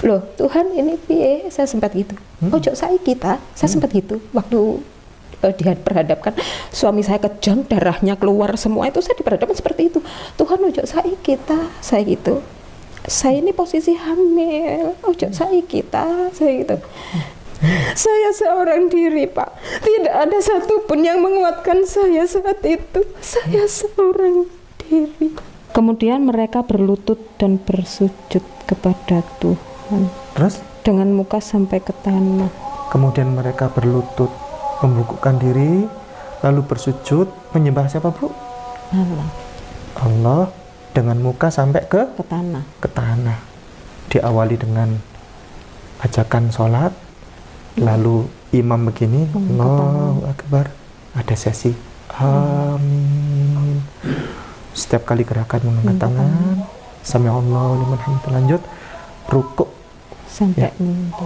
loh Tuhan ini piye, saya sempat gitu. Ojo saiki saya sempat gitu waktu diperhadapkan suami saya kejang, darahnya keluar semua, itu saya diperhadapkan seperti itu. Tuhan ojo saiki saya gitu. Saya ini posisi hamil, ojo saiki saya gitu. Saya seorang diri, Pak. Tidak ada satupun yang menguatkan saya saat itu. Saya seorang diri. Kemudian mereka berlutut dan bersujud kepada Tuhan. Terus? Dengan muka sampai ke tanah. Kemudian mereka berlutut, membungkukkan diri, lalu bersujud, menyembah siapa, Bu? Allah. Allah, dengan muka sampai ke tanah. Ke tanah. Diawali dengan ajakan sholat, lalu imam begini, Allahu Akbar, ada sesi amin. Setiap kali gerakan mengangkat tangan, sami'allahu liman hamidah, lanjut rukuk sampai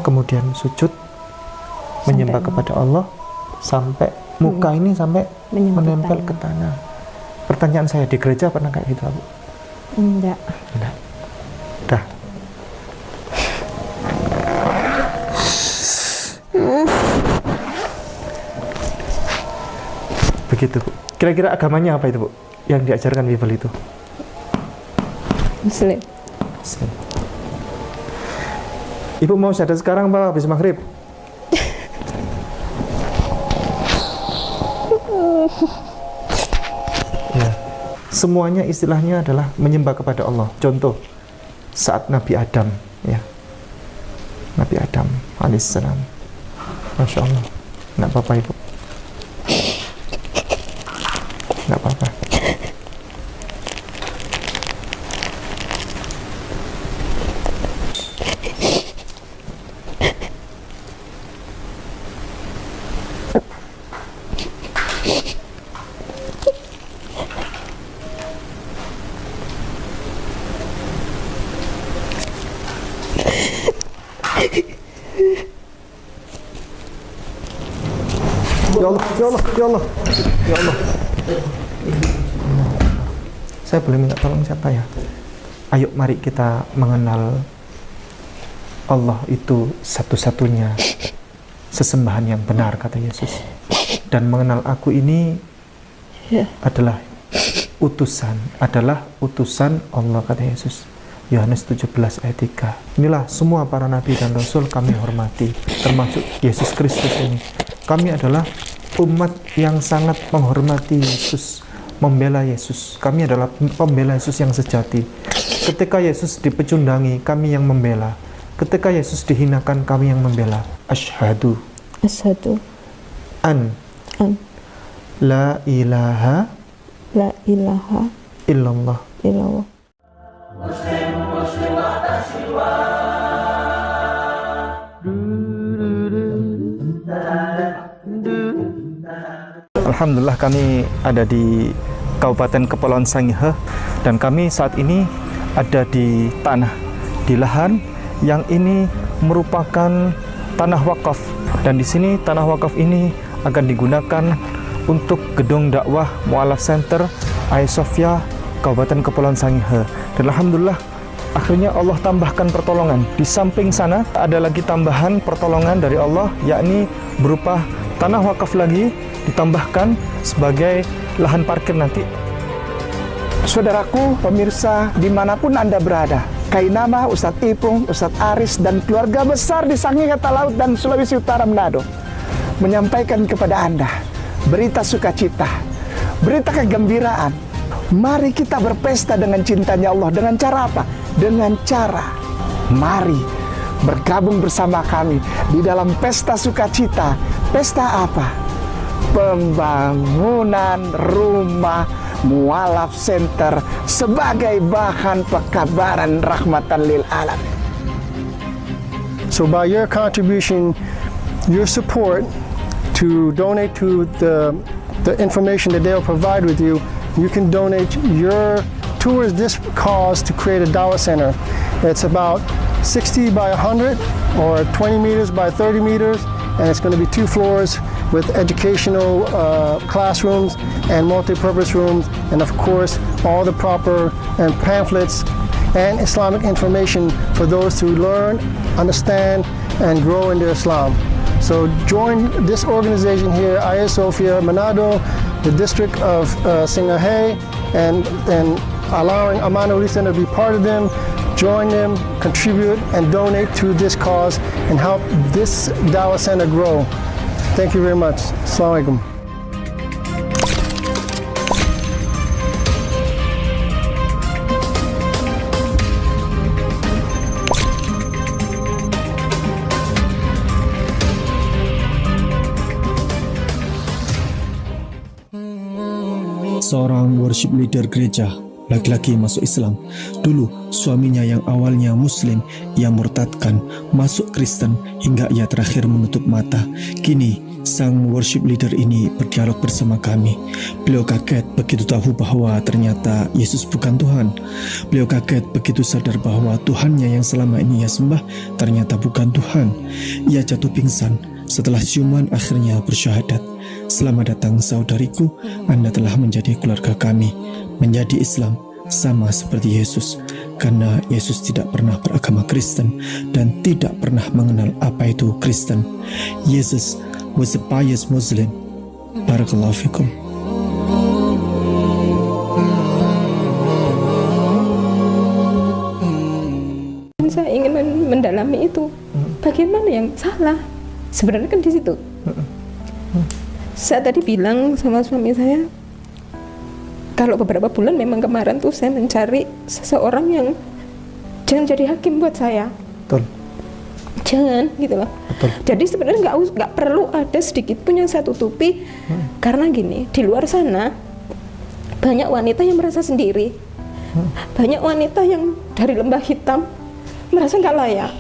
kemudian sujud menyembah kepada Allah sampai muka ini sampai menempel ke tanah. Pertanyaan saya, di gereja pernah kayak gitu, Bu? Enggak. Dah. Begitu, Bu. Kira-kira agamanya apa itu, Bu? Yang diajarkan Bible itu? Muslim. Ibu mau syahadat sekarang, Pak, habis maghrib? Ya. Semuanya istilahnya adalah menyembah kepada Allah. Contoh, saat Nabi Adam, ya. Nabi Adam alaihissalam. Masya Allah. Nggak apa-apa, Ibu. Nggak apa-apa. Ya Allah, ya Allah, ya Allah, ya Allah. Saya boleh minta tolong siapa ya? Ayo mari kita mengenal Allah itu satu-satunya sesembahan yang benar, kata Yesus. Dan mengenal aku ini adalah utusan Allah, kata Yesus. Yohanes 17 ayat 3. Inilah semua para nabi dan rasul kami hormati, termasuk Yesus Kristus ini. Kami adalah umat yang sangat menghormati Yesus, membela Yesus. Kami adalah pembela Yesus yang sejati. Ketika Yesus dipecundangi, kami yang membela. Ketika Yesus dihinakan, kami yang membela. Asyhadu an la ilaha illallah. Alhamdulillah kami ada di Kabupaten Kepulauan Sangihe dan kami saat ini ada di lahan yang ini merupakan tanah wakaf, dan di sini tanah wakaf ini akan digunakan untuk gedung dakwah Mu'alaf Center Hagia Sophia Kabupaten Kepulauan Sangihe. Dan alhamdulillah akhirnya Allah tambahkan pertolongan. Di samping sana ada lagi tambahan pertolongan dari Allah, yakni berupa tanah wakaf lagi ditambahkan sebagai lahan parkir nanti. Saudaraku, pemirsa dimanapun Anda berada, Kainama, Ustadz Ipung, Ustadz Aris, dan keluarga besar di Sangihe Talaut dan Sulawesi Utara Manado menyampaikan kepada Anda berita sukacita, berita kegembiraan. Mari kita berpesta dengan cintanya Allah. Dengan cara apa? Dengan cara mari bergabung bersama kami di dalam pesta sukacita. Pesta apa? Pembangunan rumah Mu'alaf Center sebagai bahan pekabaran rahmatan lil alamin. So by your contribution, your support to donate to the information that they'll provide with you, you can donate your towards this cause to create a Dawah Center. It's about 60 by 100 or 20 meters by 30 meters, and it's going to be 2 floors with educational classrooms and multi-purpose rooms, and of course all the proper and pamphlets and Islamic information for those to learn, understand, and grow in their Islam. So join this organization here, Hagia Sophia Manado, the district of Singahe, and allowing Amanah Relief Center to be part of them. Join them, contribute, and donate to this cause and help this Dawah Center grow. Thank you very much. Assalamualaikum. Seorang worship leader gereja laki-laki masuk Islam. Dulu suaminya yang awalnya Muslim ia murtadkan masuk Kristen hingga ia terakhir menutup mata. Kini sang worship leader ini berdialog bersama kami. Beliau kaget begitu tahu bahwa ternyata Yesus bukan Tuhan. Beliau kaget begitu sadar bahwa Tuhannya yang selama ini ia sembah ternyata bukan Tuhan. Ia jatuh pingsan. Setelah ciuman akhirnya bersyahadat. Selamat datang saudariku, Anda telah menjadi keluarga kami. Menjadi Islam sama seperti Yesus, karena Yesus tidak pernah beragama Kristen dan tidak pernah mengenal apa itu Kristen. Yesus was a pious Muslim. Barakallahu fikum. Saya ingin mendalami itu. Bagaimana yang salah? Sebenarnya kan di situ. Saya tadi bilang sama suami saya, kalau beberapa bulan memang kemarin tuh saya mencari seseorang yang jangan jadi hakim buat saya. Betul. Jangan gitu loh. Betul. Jadi sebenarnya nggak perlu ada sedikit pun yang saya tutupi, karena gini, di luar sana banyak wanita yang merasa sendiri, banyak wanita yang dari lembah hitam merasa nggak layak,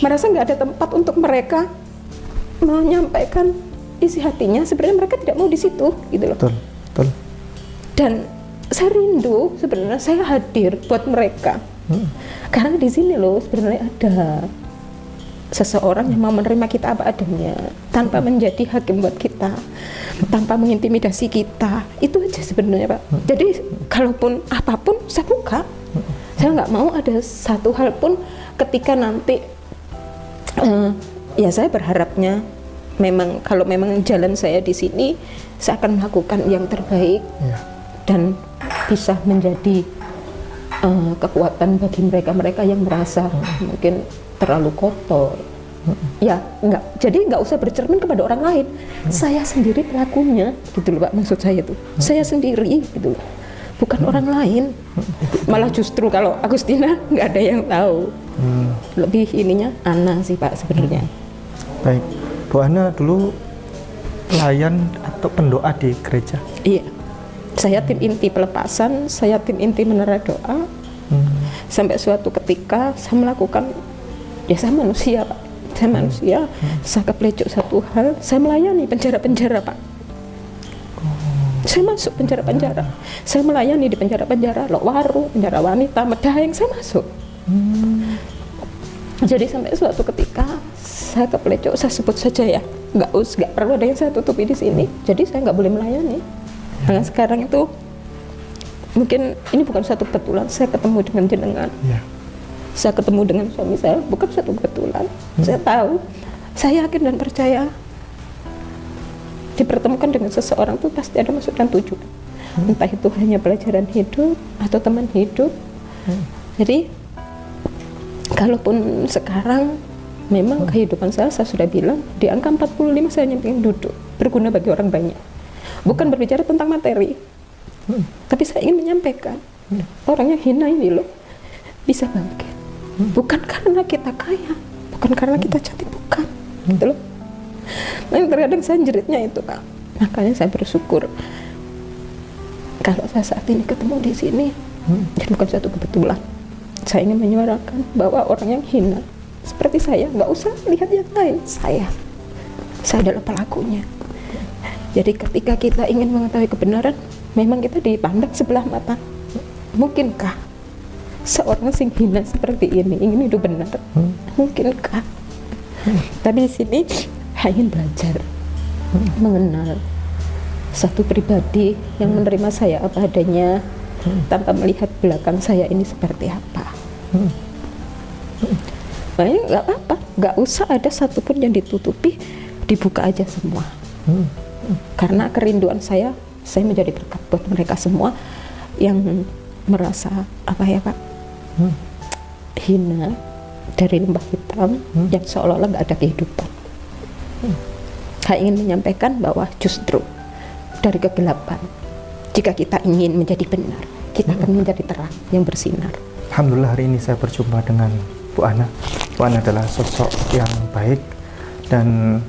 merasa nggak ada tempat untuk mereka menyampaikan isi hatinya. Sebenarnya mereka tidak mau di situ gitu loh. Betul. Betul. Dan saya rindu sebenarnya saya hadir buat mereka. Karena di sini loh sebenarnya ada seseorang yang mau menerima kita apa adanya, tanpa menjadi hakim buat kita, tanpa mengintimidasi kita. Itu aja sebenarnya Pak. Jadi kalaupun apapun saya buka. Saya nggak mau ada satu hal pun ketika nanti ya saya berharapnya memang kalau memang jalan saya di sini, saya akan melakukan yang terbaik dan bisa menjadi kekuatan bagi mereka-mereka yang merasa mungkin terlalu kotor. Ya jadi nggak usah bercermin kepada orang lain. Saya sendiri pelakunya, gitu loh Pak. Maksud saya tuh, saya sendiri, gitu loh. Bukan orang lain. Malah justru kalau Agustina nggak ada yang tahu. Lebih ininya Ana sih Pak sebenarnya. Baik, Bu Ana dulu pelayan atau pendoa di gereja? Iya, saya tim inti pelepasan, saya tim inti menara doa. Sampai suatu ketika saya melakukan, ya saya manusia Pak, saya manusia, saya keplecok satu hal, saya melayani penjara-penjara Pak. Saya masuk penjara-penjara, saya melayani di penjara-penjara, Lokwaru, penjara wanita, Medaeng, saya masuk. Jadi sampai suatu ketika saya keplecok, saya sebut saja ya, nggak perlu ada yang saya tutupi di sini. Jadi saya nggak boleh melayani. Nah sekarang itu mungkin ini bukan satu kebetulan, saya ketemu dengan jenengan. Saya ketemu dengan suami saya, bukan satu kebetulan. Saya tahu, saya yakin dan percaya dipertemukan dengan seseorang itu pasti ada maksud dan tujuan. Entah itu hanya pelajaran hidup atau teman hidup. Jadi kalaupun sekarang memang kehidupan saya sudah bilang di angka 45 saya ingin duduk berguna bagi orang banyak. Bukan berbicara tentang materi, tapi saya ingin menyampaikan orang yang hina ini loh bisa bangkit. Bukan karena kita kaya, bukan karena kita cantik, bukan, gitu loh. Nah, terkadang saya jeritnya itu Kak. Makanya saya bersyukur kalau saya saat ini ketemu di sini, dan bukan suatu kebetulan. Saya ingin menyuarakan bahwa orang yang hina seperti saya nggak usah lihat yang lain. Saya adalah pelakunya. Jadi ketika kita ingin mengetahui kebenaran, memang kita dipandang sebelah mata. Mungkinkah seorang sing hina seperti ini ingin hidup benar? Mungkinkah? Tapi di sini saya ingin belajar mengenal satu pribadi yang menerima saya apa adanya tanpa melihat belakang saya ini seperti apa. Makanya nggak apa-apa, nggak usah ada satupun yang ditutupi, dibuka aja semua. Karena kerinduan saya menjadi berkat buat mereka semua yang merasa apa ya Pak, hina dari lembah hitam yang seolah-olah nggak ada kehidupan. Saya ingin menyampaikan bahwa justru dari kegelapan, jika kita ingin menjadi benar, kita akan menjadi terang yang bersinar. Alhamdulillah hari ini saya berjumpa dengan Bu Ana. Bu Ana adalah sosok yang baik, dan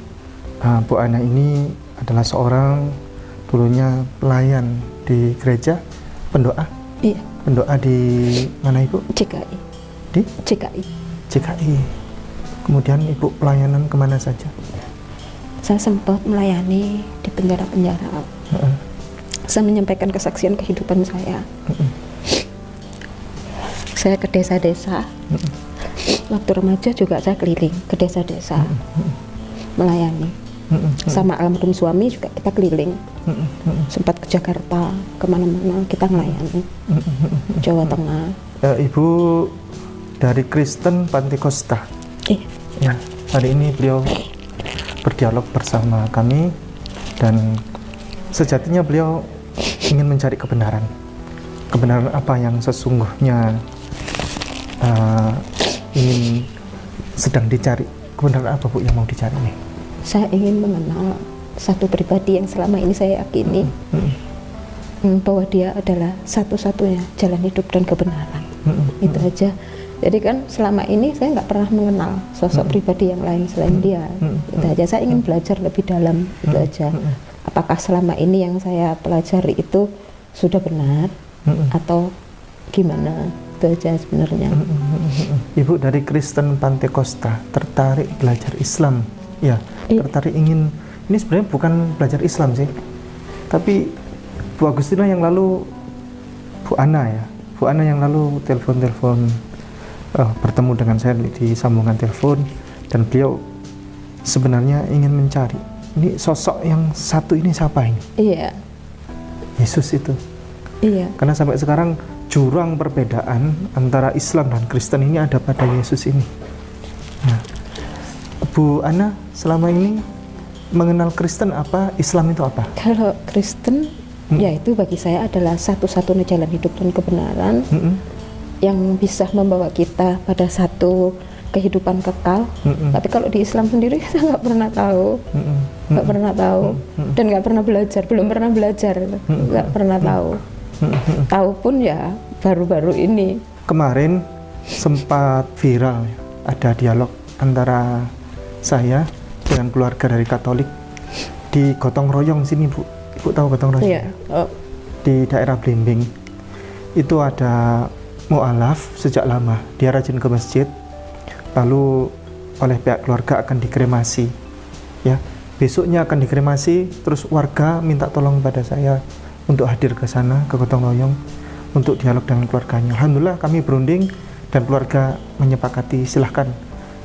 Bu Ana ini adalah seorang dulunya pelayan di gereja, pendoa. Iya. Pendoa di mana Ibu? CKI. Di CKI. CKI. Kemudian Ibu pelayanan kemana saja? Saya sempat melayani di penjara-penjara. Saya menyampaikan kesaksian kehidupan saya. Saya ke desa-desa. Waktu remaja juga saya keliling ke desa-desa melayani. Sama almarhum suami juga kita keliling. Sempat ke Jakarta, kemana-mana kita melayani. Jawa Tengah. Ibu dari Kristen Pantekosta. Iya. Ya, hari ini beliau berdialog bersama kami, dan sejatinya beliau ingin mencari kebenaran. Kebenaran apa yang sesungguhnya ingin sedang dicari? Kebenaran apa Bu yang mau dicari nih? Saya ingin mengenal satu pribadi yang selama ini saya yakini bahwa dia adalah satu-satunya jalan hidup dan kebenaran. Itu aja. Jadi kan selama ini saya nggak pernah mengenal sosok pribadi yang lain selain dia. Itu aja. Saya ingin belajar lebih dalam. Itu aja. Apakah selama ini yang saya pelajari itu sudah benar atau gimana? Itu aja sebenarnya. Ibu dari Kristen Pantekosta tertarik belajar Islam, ya? Tertarik ingin, ini sebenarnya bukan belajar Islam sih, tapi Bu Agustina yang lalu, Bu Ana ya, Bu Ana yang lalu telepon bertemu dengan saya di sambungan telepon, dan beliau sebenarnya ingin mencari ini sosok yang satu ini siapa ini? Iya. Yesus itu. Iya. Karena sampai sekarang jurang perbedaan antara Islam dan Kristen ini ada pada Yesus ini. Nah, Bu Ana selama ini mengenal Kristen apa, Islam itu apa? Kalau Kristen, yaitu bagi saya adalah satu-satunya jalan hidup dan kebenaran yang bisa membawa kita pada satu kehidupan kekal. Tapi kalau di Islam sendiri saya nggak pernah tahu, nggak pernah tahu, dan nggak pernah belajar, belum pernah belajar, nggak pernah tahu. Tahu pun ya baru-baru ini. Kemarin sempat viral ada dialog antara saya dengan keluarga dari Katolik di Gotong Royong sini, Bu. Ibu tahu Gotong Royong? Iya. Di daerah Blimbing. Itu ada mu'alaf sejak lama. Dia rajin ke masjid. Lalu oleh pihak keluarga akan dikremasi. Ya, besoknya akan dikremasi, terus warga minta tolong pada saya untuk hadir ke sana, ke Gotong Royong, untuk dialog dengan keluarganya. Alhamdulillah kami berunding dan keluarga menyepakati silahkan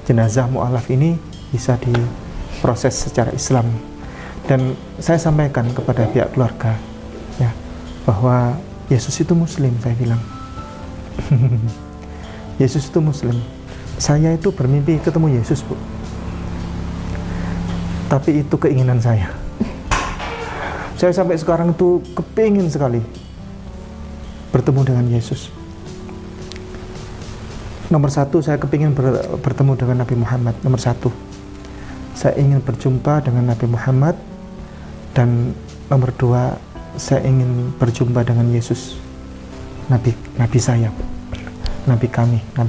jenazah mu'alaf ini bisa diproses secara Islam. Dan saya sampaikan kepada pihak keluarga ya, bahwa Yesus itu Muslim, saya bilang. Yesus itu Muslim. Saya itu bermimpi ketemu Yesus, Bu. Tapi itu keinginan saya. Saya sampai sekarang itu kepingin sekali bertemu dengan Yesus. Nomor satu, saya kepingin bertemu dengan Nabi Muhammad. Nomor satu, saya ingin berjumpa dengan Nabi Muhammad. Dan nomor dua, saya ingin berjumpa dengan Yesus, Nabi saya, Nabi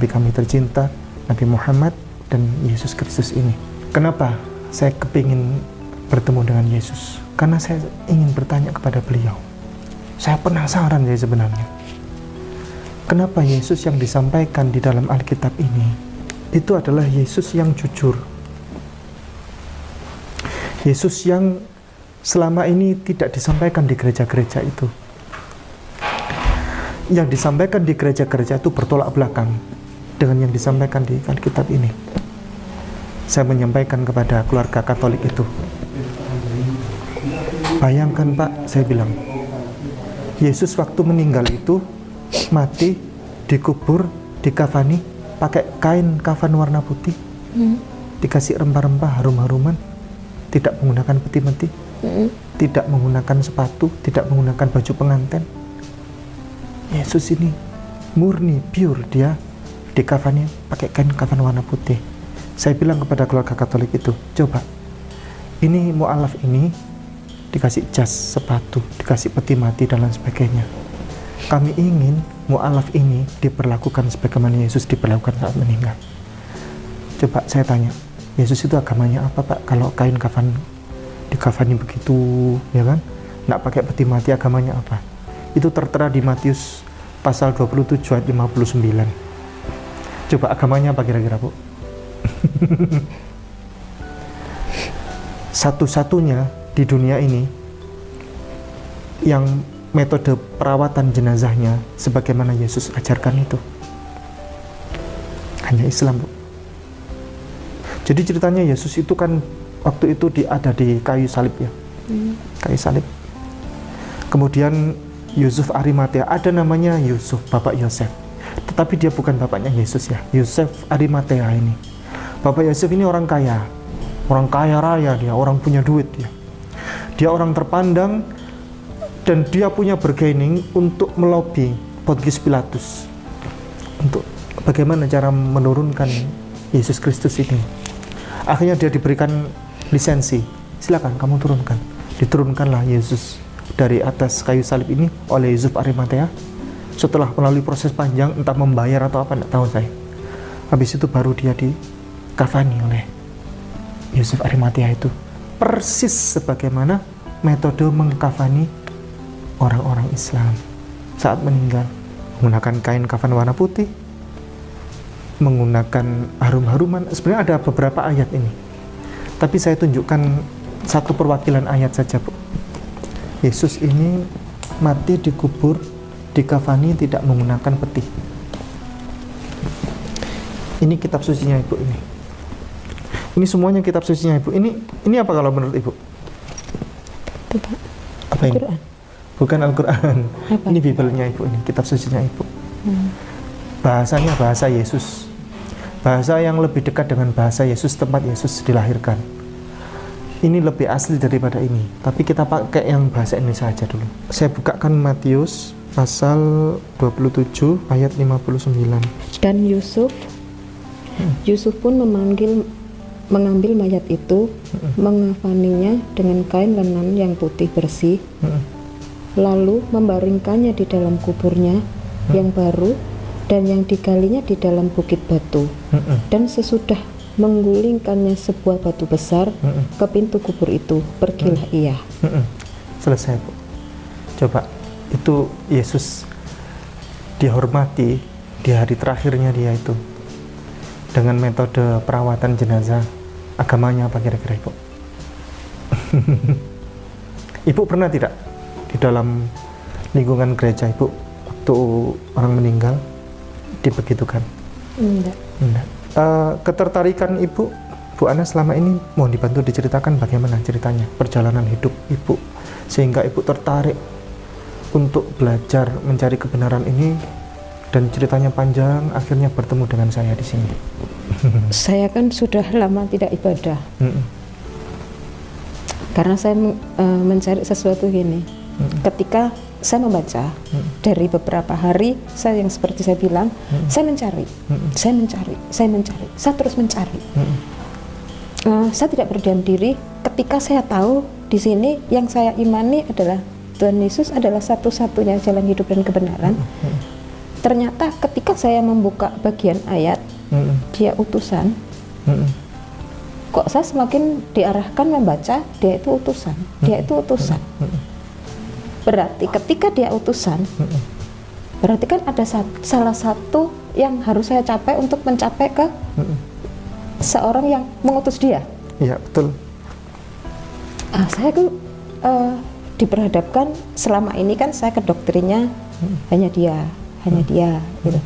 kami tercinta, Nabi Muhammad dan Yesus Kristus ini. Kenapa saya kepingin bertemu dengan Yesus? Karena saya ingin bertanya kepada beliau. Saya penasaran ya sebenarnya. Kenapa Yesus yang disampaikan di dalam Alkitab ini itu adalah Yesus yang jujur. Yesus yang selama ini tidak disampaikan di gereja-gereja itu. Yang disampaikan di gereja-gereja itu bertolak belakang dengan yang disampaikan di Alkitab ini. Saya menyampaikan kepada keluarga Katolik itu. Bayangkan Pak, saya bilang, Yesus waktu meninggal itu mati, dikubur, dikafani pakai kain kafan warna putih, dikasih rempah-rempah, harum-haruman, tidak menggunakan peti-peti, tidak menggunakan sepatu, tidak menggunakan baju pengantin. Yesus ini murni, pure, dia dikafani pakai kain kafan warna putih. Saya bilang kepada keluarga Katolik itu, coba, ini mu'alaf ini dikasih jas, sepatu, dikasih peti mati dan lain sebagainya. Kami ingin mu'alaf ini diperlakukan sebagaimana Yesus diperlakukan saat meninggal. Coba saya tanya, Yesus itu agamanya apa Pak? Kalau kain kafan dikafani begitu, ya kan? Nggak pakai peti mati, agamanya apa? Itu tertera di Matius pasal 27 ayat 59. Coba agamanya apa kira-kira, Bu? Satu-satunya di dunia ini yang metode perawatan jenazahnya sebagaimana Yesus ajarkan itu hanya Islam, Bu. Jadi ceritanya Yesus itu kan waktu itu ada di kayu salib ya, kayu salib. Kemudian Yusuf Arimatea, ada namanya Yusuf, Bapak Yosef, tetapi dia bukan bapaknya Yesus ya. Yosef Arimatea ini, Bapak Yosef ini orang kaya raya, dia orang punya duit ya. Dia orang terpandang dan dia punya bargaining untuk melobi Pontius Pilatus untuk bagaimana cara menurunkan Yesus Kristus ini. Akhirnya dia diberikan lisensi, silakan kamu turunkan. Diturunkanlah Yesus dari atas kayu salib ini oleh Yusuf Arimatea. Setelah melalui proses panjang, entah membayar atau apa, tidak tahu saya. Habis itu baru dia dikafani oleh Yusuf Arimatea itu. Persis sebagaimana metode mengkafani orang-orang Islam saat meninggal, menggunakan kain kafan warna putih, menggunakan harum-haruman. Sebenarnya ada beberapa ayat ini, tapi saya tunjukkan satu perwakilan ayat saja, Bu. Yesus ini mati dikubur, dikafani tidak menggunakan peti. Ini kitab sucinya Ibu ini. Ini semuanya kitab sucinya Ibu. Ini apa kalau menurut Ibu? Apa ini? Al-Quran. Bukan Al-Quran. Apa? Ini Bibelnya Ibu, ini kitab sucinya Ibu. Bahasanya bahasa Yesus. Bahasa yang lebih dekat dengan bahasa Yesus tempat Yesus dilahirkan. Ini lebih asli daripada ini. Tapi kita pakai yang bahasa Indonesia aja dulu. Saya bukakan Matius pasal 27 ayat 59. Dan Yusuf pun mengambil mayat itu, mengafaninya dengan kain lenan yang putih bersih, lalu membaringkannya di dalam kuburnya yang baru dan yang digalinya di dalam bukit batu. Dan sesudah menggulingkannya sebuah batu besar ke pintu kubur itu, pergilah ia. Selesai, Bu. Coba, itu Yesus dihormati di hari terakhirnya dia itu dengan metode perawatan jenazah. Agamanya apa kira-kira, Ibu? Ibu pernah tidak di dalam lingkungan gereja Ibu waktu orang meninggal dibegitukan? Enggak. Ketertarikan Ibu, Bu Ana selama ini mohon dibantu diceritakan bagaimana ceritanya perjalanan hidup Ibu sehingga Ibu tertarik untuk belajar mencari kebenaran ini, dan ceritanya panjang akhirnya bertemu dengan saya di sini. Saya kan sudah lama tidak ibadah. Karena saya mencari sesuatu gini. Ketika saya membaca dari beberapa hari, saya yang seperti saya bilang, saya mencari, saya terus mencari. Saya tidak berdiam diri ketika saya tahu di sini yang saya imani adalah Tuhan Yesus adalah satu-satunya jalan hidup dan kebenaran. Ternyata ketika saya membuka bagian ayat, dia utusan, kok saya semakin diarahkan membaca dia itu utusan, dia itu utusan. Berarti ketika dia utusan, berarti kan ada salah satu yang harus saya capai untuk mencapai ke seorang yang mengutus dia. Iya, betul. Saya tuh diperhadapkan selama ini kan saya ke dokternya hanya dia gitu.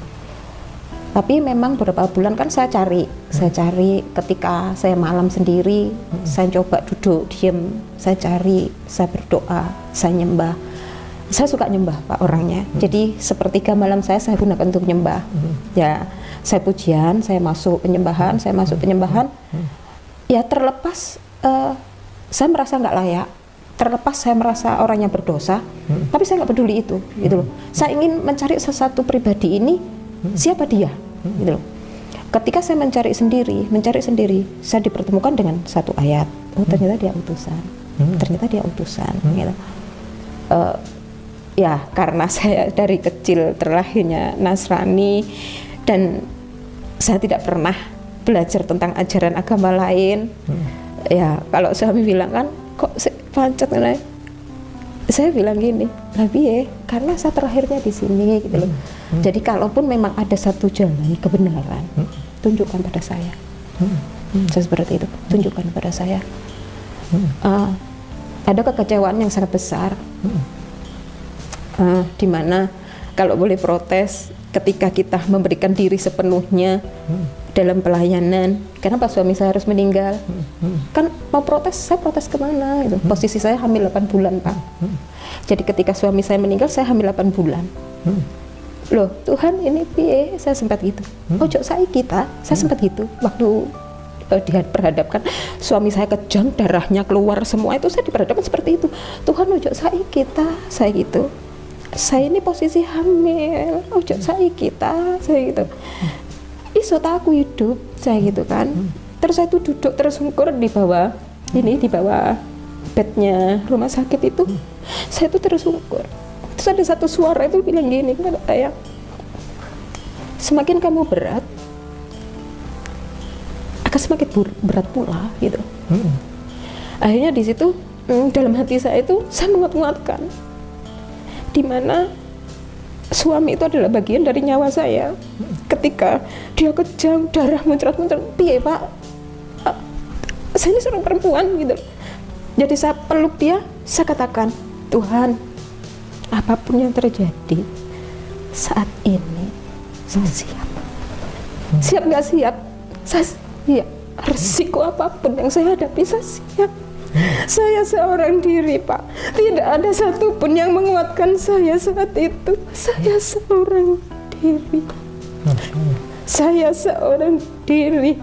Tapi memang beberapa bulan kan saya cari ketika saya malam sendiri, saya coba duduk diam, saya cari, saya berdoa, saya nyembah. Saya suka nyembah Pak orangnya. Jadi sepertiga malam saya gunakan untuk nyembah. Ya, saya pujian, saya masuk penyembahan, Ya terlepas saya merasa nggak layak, terlepas saya merasa orangnya berdosa, tapi saya nggak peduli itu, gitu loh. Saya ingin mencari sesuatu pribadi ini, siapa dia, gitu loh. Ketika saya mencari sendiri, saya dipertemukan dengan satu ayat. Oh ternyata dia utusan, gitu. Ya karena saya dari kecil terlahirnya Nasrani dan saya tidak pernah belajar tentang ajaran agama lain. Ya kalau suami bilang kan kok pancet kan, saya bilang gini, tapi karena saya terlahirnya di sini, gitu loh. Jadi kalaupun memang ada satu jalan kebenaran, tunjukkan pada saya. Saya seperti itu, tunjukkan pada saya. Ada kekecewaan yang sangat besar. Di mana kalau boleh protes ketika kita memberikan diri sepenuhnya dalam pelayanan, karena pas suami saya harus meninggal, kan mau protes, saya protes kemana gitu. Posisi saya hamil 8 bulan Pak. Jadi ketika suami saya meninggal, saya hamil 8 bulan. Loh Tuhan ini piye, saya sempat gitu. Ojo saiki saya sempat gitu waktu diperhadapkan suami saya kejang, darahnya keluar semua, itu saya diperhadapkan seperti itu. Tuhan ojo saiki saya gitu. Saya ini posisi hamil, ojo saiki saya gitu. Iso aku hidup, saya gitu kan. Terus saya tuh duduk tersungkur di bawah bednya rumah sakit itu. Saya tuh tersungkur. Terus ada satu suara itu bilang gini kepada saya, semakin kamu berat, akan semakin berat pula, gitu. Akhirnya di situ dalam hati saya itu saya menguat-nguatkan, di mana suami itu adalah bagian dari nyawa saya. Ketika dia kejang, darah muncrat-muncrat, piye Pak? Saya ini seorang perempuan, gitu. Jadi saya peluk dia, saya katakan, Tuhan, apapun yang terjadi saat ini, saya siap. Siap nggak siap? Saya siap. Resiko apapun yang saya hadapi, saya siap. Saya seorang diri Pak, tidak ada satupun yang menguatkan saya saat itu. Saya seorang diri. Saya seorang diri.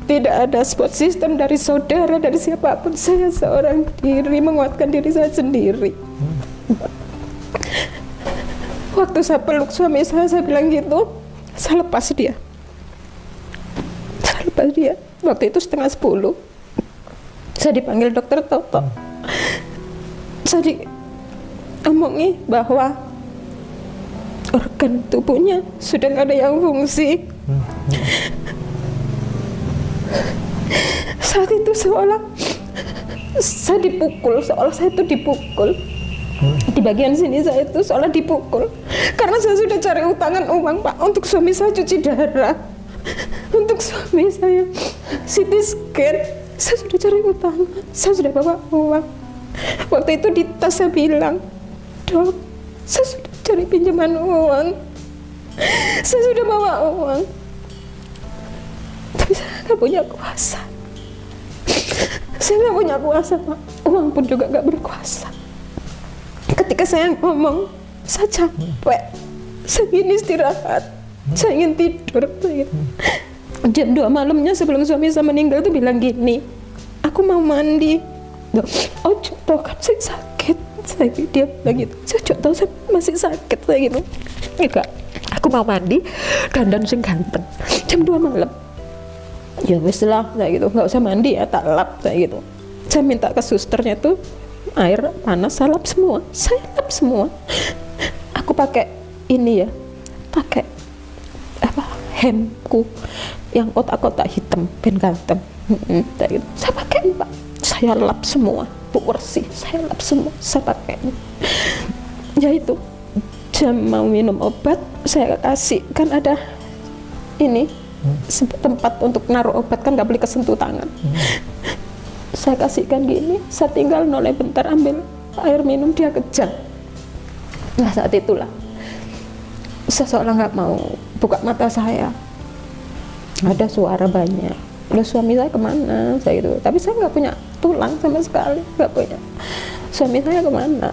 Tidak ada support system dari saudara, dari siapapun. Saya seorang diri, menguatkan diri saya sendiri. Waktu saya peluk suami saya bilang gitu, saya lepas dia. Waktu itu 9:30. Saya dipanggil dokter Toto. Saya diomongi bahwa organ tubuhnya sudah nggak ada yang fungsi. Saat itu seolah saya dipukul, saya itu dipukul. Di bagian sini saya itu seolah dipukul. Karena saya sudah cari utangan uang Pak, untuk suami saya cuci darah, untuk suami saya CT scan. Saya sudah cari utang, saya sudah bawa uang. Waktu itu di tas saya bilang, Dok, saya sudah cari pinjaman uang, saya sudah bawa uang, tapi saya nggak punya kuasa. Saya nggak punya kuasa, Pak. Uang pun juga nggak berkuasa. Ketika saya ngomong, saya capek, saya ingin istirahat, saya ingin tidur. Jam 2 malamnya sebelum suami saya meninggal tuh bilang gini, aku mau mandi. Oh coba kan saya sakit. Dia bilang gitu, saya coba tahu saya masih sakit, saya gitu. Enggak, aku mau mandi, dandan sing ganteng. Jam 2 malam. Ya wis lah, saya gitu, nggak usah mandi ya, tak lap, saya gitu. Saya minta ke susternya tuh air panas, saya lap semua. Aku pakai ini ya, pakai hemku yang kotak-kotak hitam, ben ganteng. Saya pakai Pak, saya lap semua, bu bersih, saya lap semua, saya pakai. Ya itu, jam mau minum obat, saya kasih, kan ada ini tempat untuk naruh obat, kan nggak boleh kesentuh tangan. Saya kasihkan gini, saya tinggal noleh bentar, ambil air minum, dia kejang. Nah saat itulah saya seolah nggak mau buka mata saya. Ada suara banyak. Loh suami saya kemana? Saya gitu. Tapi saya nggak punya tulang sama sekali, nggak punya. Suami saya kemana?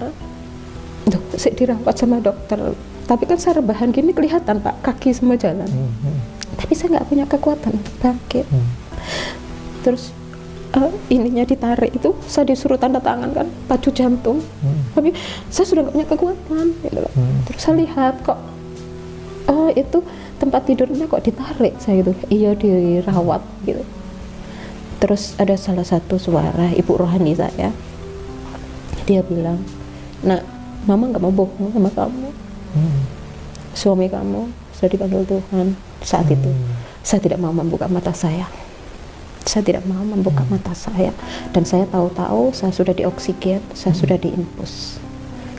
Duh, sik dirawat sama dokter. Tapi kan saya rebahan gini kelihatan Pak, kaki semua jalan. Tapi saya nggak punya kekuatan bangkit. Terus ininya ditarik itu, saya disuruh tanda tangan kan, pacu jantung. Tapi saya sudah nggak punya kekuatan. Gitu. Terus saya lihat kok, oh itu tempat tidurnya kok ditarik, saya gitu. Iya dirawat gitu. Terus ada salah satu suara ibu rohani saya, dia bilang, "Nak, mama nggak mau bohong sama kamu. Suami kamu sudah dipanggil Tuhan." Saat itu saya tidak mau membuka mata saya. Saya tidak mau membuka mata saya, dan saya tahu-tahu saya sudah dioksigen, saya sudah diinfus.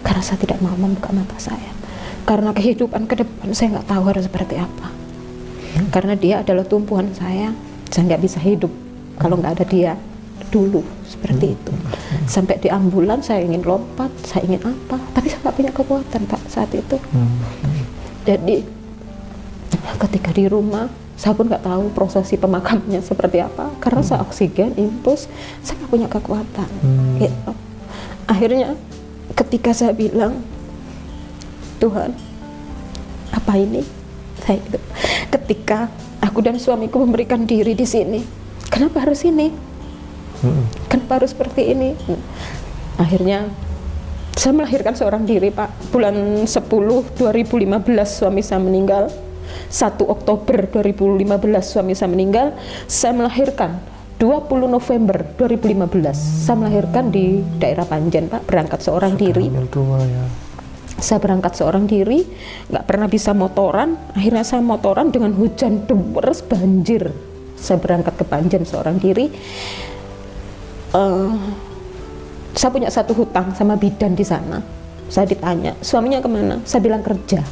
Karena saya tidak mau membuka mata saya. Karena kehidupan ke depan saya nggak tahu harus seperti apa. Karena dia adalah tumpuan saya nggak bisa hidup kalau nggak ada dia dulu seperti itu. Sampai di ambulan saya ingin lompat, saya ingin apa, tapi saya nggak punya kekuatan Pak saat itu. Jadi ketika di rumah saya pun nggak tahu prosesi pemakamannya seperti apa, karena saya oksigen, infus, saya nggak punya kekuatan. Gitu. Akhirnya ketika saya bilang, Tuhan, apa ini? Saya gitu. Ketika aku dan suamiku memberikan diri di sini, kenapa harus ini? Kenapa harus seperti ini? Akhirnya saya melahirkan seorang diri Pak. Bulan 10 2015 suami saya meninggal. 1 Oktober 2015 suami saya meninggal. Saya melahirkan 20 November 2015. Saya melahirkan di daerah Panjen Pak, berangkat seorang diri. Saya berangkat seorang diri, nggak pernah bisa motoran. Akhirnya saya motoran dengan hujan deres, banjir. Saya berangkat ke Panjen seorang diri. Saya punya satu hutang sama bidan di sana. Saya ditanya, suaminya kemana? Saya bilang kerja.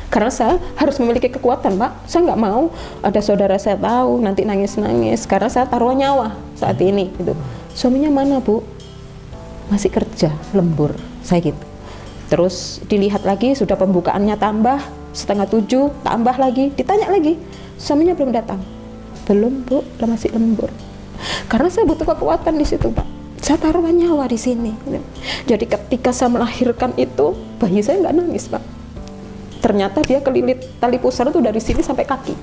Karena saya harus memiliki kekuatan Pak. Saya nggak mau ada saudara saya tahu nanti nangis-nangis. Karena saya taruh nyawa saat ini. Gitu. Suaminya mana Bu? Masih kerja, lembur. Saya gitu. Terus dilihat lagi, sudah pembukaannya tambah 6:30, tambah lagi, ditanya lagi, suaminya belum datang. Belum Bu, masih lembur. Karena saya butuh kekuatan di situ Pak. Saya taruh nyawa di sini. Jadi ketika saya melahirkan itu, bayi saya nggak nangis Pak. Ternyata dia kelilit tali pusar itu dari sini sampai kaki.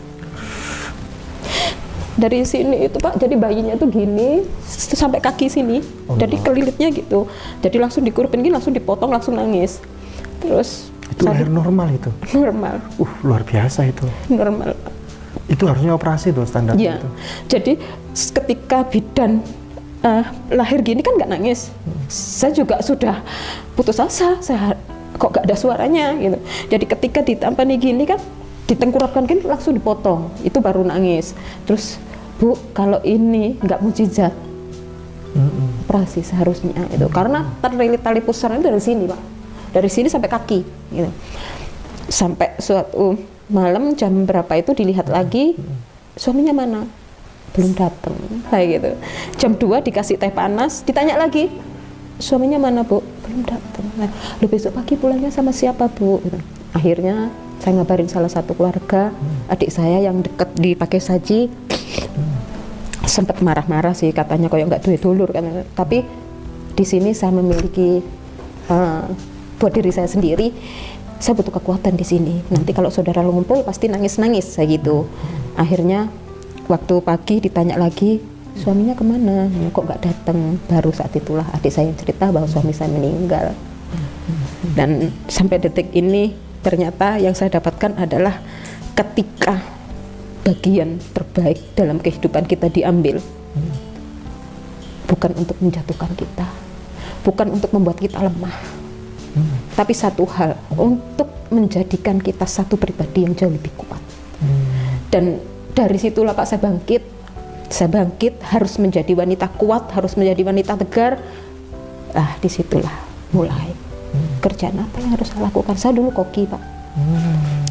Dari sini itu Pak, jadi bayinya tuh gini sampai kaki sini. Jadi kelilitnya gitu. Jadi langsung dikurupin gini, langsung dipotong, langsung nangis. Terus itu lahir normal itu? Normal. Luar biasa itu. Normal. Itu harusnya operasi tuh standar ya. itu. Jadi ketika bidan lahir gini kan nggak nangis. Saya juga sudah putus asa. Saya kok nggak ada suaranya gitu. Jadi ketika ditampani gini kan, ditengkurapkan gini langsung dipotong. Itu baru nangis. Terus Bu, kalau ini nggak mujizat, operasi seharusnya itu. Karena terlilit tali pusarnya dari sini Pak. Dari sini sampai kaki. Gitu. Sampai suatu malam jam berapa itu dilihat lagi, suaminya mana? Belum datang, kayak gitu. Jam 2 dikasih teh panas, ditanya lagi, suaminya mana Bu? Belum datang. Nah, lu besok pagi pulangnya sama siapa Bu? Gitu. Akhirnya saya ngabarin salah satu keluarga, adik saya yang deket di Pakai Saji, sempat marah-marah sih, katanya kayak nggak duwe dulur kan. Tapi di sini saya memiliki buat diri saya sendiri, saya butuh kekuatan di sini. Nanti kalau saudara ngumpul pasti nangis-nangis, saya gitu. Akhirnya waktu pagi ditanya lagi, suaminya kemana? Kok nggak datang? Baru saat itulah adik saya yang cerita bahwa suami saya meninggal. Dan sampai detik ini ternyata yang saya dapatkan adalah ketika bagian terbaik dalam kehidupan kita diambil, bukan untuk menjatuhkan kita, bukan untuk membuat kita lemah, tapi satu hal, untuk menjadikan kita satu pribadi yang jauh lebih kuat. Dan dari situlah Pak saya bangkit harus menjadi wanita kuat, harus menjadi wanita tegar. Disitulah mulai kerjaan apa yang harus saya lakukan. Saya dulu koki Pak.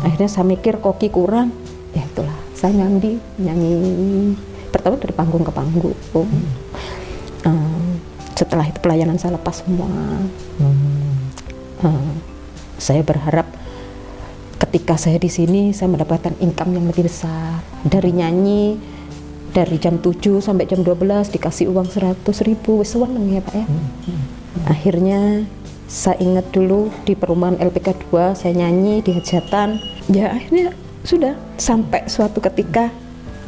Akhirnya saya mikir koki kurang, ya itulah saya nyanyi pertama dari panggung ke panggung. Setelah itu pelayanan saya lepas semua. Saya berharap ketika saya di sini saya mendapatkan income yang lebih besar dari nyanyi. Dari jam 7 sampai jam 12 dikasih uang 100.000, seneng ya Pak ya. Akhirnya Saya ingat dulu di perumahan LPK 2 saya nyanyi di hajatan. Ya akhirnya sudah sampai suatu ketika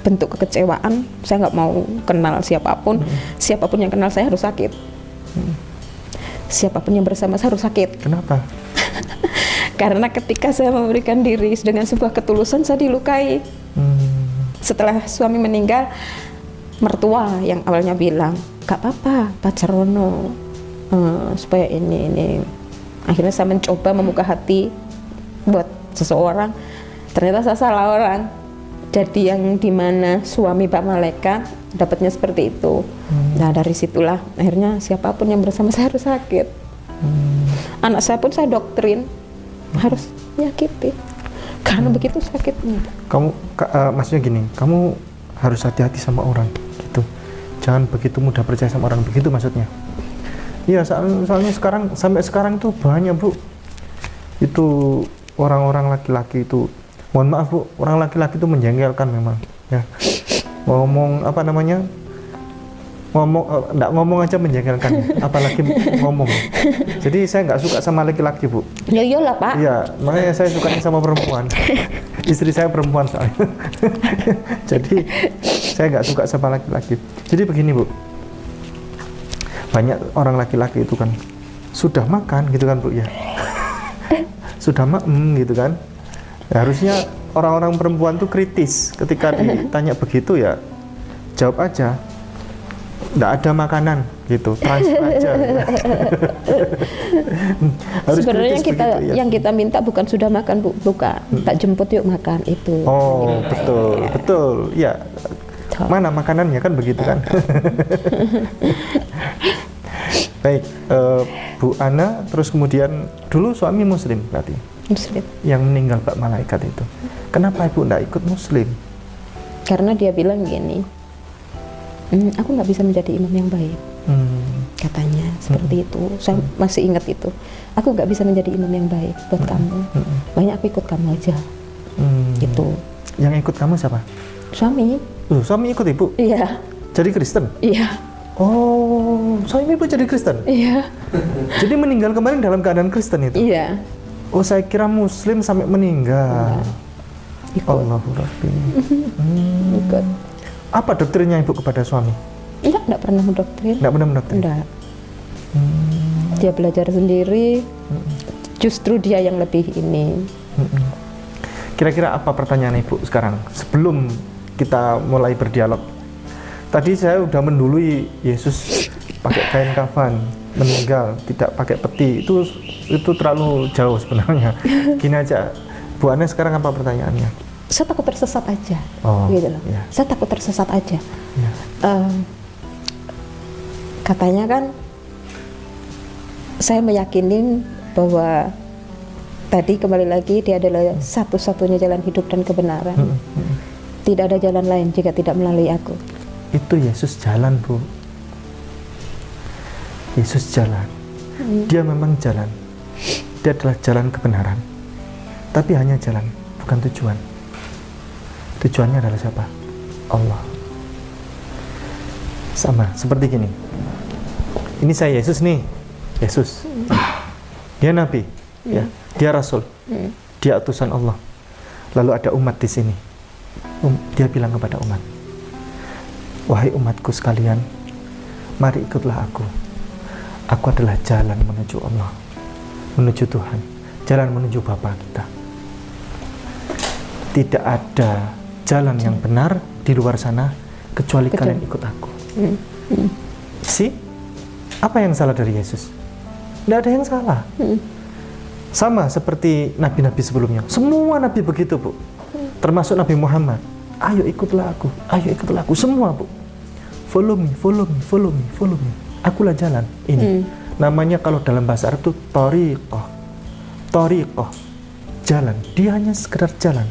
bentuk kekecewaan, saya nggak mau kenal siapapun. Siapapun yang kenal saya harus sakit. Siapapun yang bersama saya harus sakit. Kenapa? Karena ketika saya memberikan diri dengan sebuah ketulusan, saya dilukai. Setelah suami meninggal, mertua yang awalnya bilang, gak apa-apa pacar Rono, supaya ini. Akhirnya saya mencoba membuka hati buat seseorang, ternyata saya salah orang. Jadi yang dimana suami Pak Malaikat dapatnya seperti itu. Nah dari situlah akhirnya siapapun yang bersama saya harus sakit. Anak saya pun saya doktrin harus menyakiti, karena begitu sakitnya. Kamu maksudnya gini, kamu harus hati-hati sama orang gitu. Jangan begitu mudah percaya sama orang, begitu maksudnya. Iya, soalnya sampai sekarang tuh banyak, Bu. Itu orang-orang laki-laki itu, mohon maaf, Bu, orang laki-laki itu menjengkelkan memang, ya. Nggak ngomong aja menjengkelkan, apalagi ngomong. Jadi saya nggak suka sama laki-laki, Bu. Ya iyalah, Pak. Iya, makanya saya sukanya sama perempuan. Istri saya perempuan soalnya. Jadi saya nggak suka sama laki-laki. Jadi begini, Bu, banyak orang laki-laki itu kan sudah makan gitu kan, Bu, ya. Sudah gitu kan. Ya, harusnya orang-orang perempuan tuh kritis ketika ditanya begitu, ya jawab aja, nggak ada makanan gitu, transfer aja. Sebenarnya yang kita minta bukan sudah makan, Bu, bukan, tak jemput yuk makan itu. Oh betul, ya. Mana makanannya kan begitu kan. Baik, Bu Ana, terus kemudian dulu suami Muslim berarti? Muslim. Yang meninggal Pak Malaikat itu, kenapa Ibu nggak ikut Muslim? Karena dia bilang gini, aku nggak bisa menjadi imam yang baik, katanya seperti itu. Saya masih ingat itu. Aku nggak bisa menjadi imam yang baik buat kamu. Banyak aku ikut kamu aja. Itu. Yang ikut kamu siapa? Suami. Suami ikut Ibu? Iya. Jadi Kristen? Iya. Oh, suami Ibu jadi Kristen? Iya. Jadi meninggal kemarin dalam keadaan Kristen itu? Iya. Oh, saya kira Muslim sampai meninggal. Ikut. Allahu Rabbi. Ikut. Apa doktrinnya Ibu kepada suami? Enggak pernah mendoktrin. Enggak pernah mendoktrin? Enggak. Dia belajar sendiri. Justru dia yang lebih ini. Kira-kira apa pertanyaan Ibu sekarang sebelum kita mulai berdialog? Tadi saya udah mendului Yesus pakai kain kafan, meninggal tidak pakai peti. Itu terlalu jauh sebenarnya. Gini aja, Bu Ana, sekarang apa pertanyaannya? Saya takut tersesat aja, gitu loh. Iya. Saya takut tersesat aja. Iya. Katanya kan, saya meyakini bahwa tadi kembali lagi dia adalah satu-satunya jalan hidup dan kebenaran. Tidak ada jalan lain jika tidak melalui aku. Itu Yesus jalan, Bu. Yesus jalan. Dia memang jalan. Dia adalah jalan kebenaran. Tapi hanya jalan, bukan tujuan. Tujuannya adalah siapa? Allah. Sama, seperti gini. Ini saya Yesus nih. Yesus. Dia Nabi. Ya. Dia Rasul. Dia utusan Allah. Lalu ada umat di sini. Dia bilang kepada umat, wahai umatku sekalian, mari ikutlah aku. Aku adalah jalan menuju Allah, menuju Tuhan, jalan menuju Bapa kita. Tidak ada jalan yang benar di luar sana kecuali kalian ikut aku. Apa yang salah dari Yesus? Tidak ada yang salah. Sama seperti nabi-nabi sebelumnya. Semua nabi begitu, Bu. Termasuk Nabi Muhammad. Ayo ikutlah aku, ayo ikutlah aku. Semua, Bu. Follow me, follow me, follow me, follow me. Akulah jalan. Ini namanya kalau dalam bahasa Arab itu thariqah. Thariqah, jalan. Dia hanya sekedar jalan.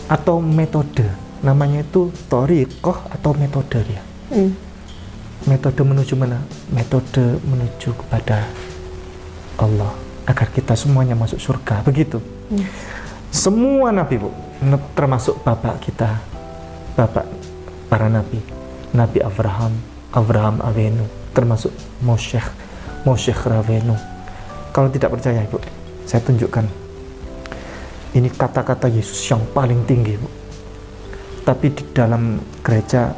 Atau metode. Namanya itu thariqah atau metode dia. Metode menuju mana? Metode menuju kepada Allah, agar kita semuanya masuk surga. Begitu. Semua nabi, Bu, termasuk bapak kita, bapak para nabi, Nabi Abraham Avenu, termasuk Moshe, Moshe Rabbeinu. Kalau tidak percaya Ibu, saya tunjukkan. Ini kata-kata Yesus yang paling tinggi, Bu. Tapi di dalam gereja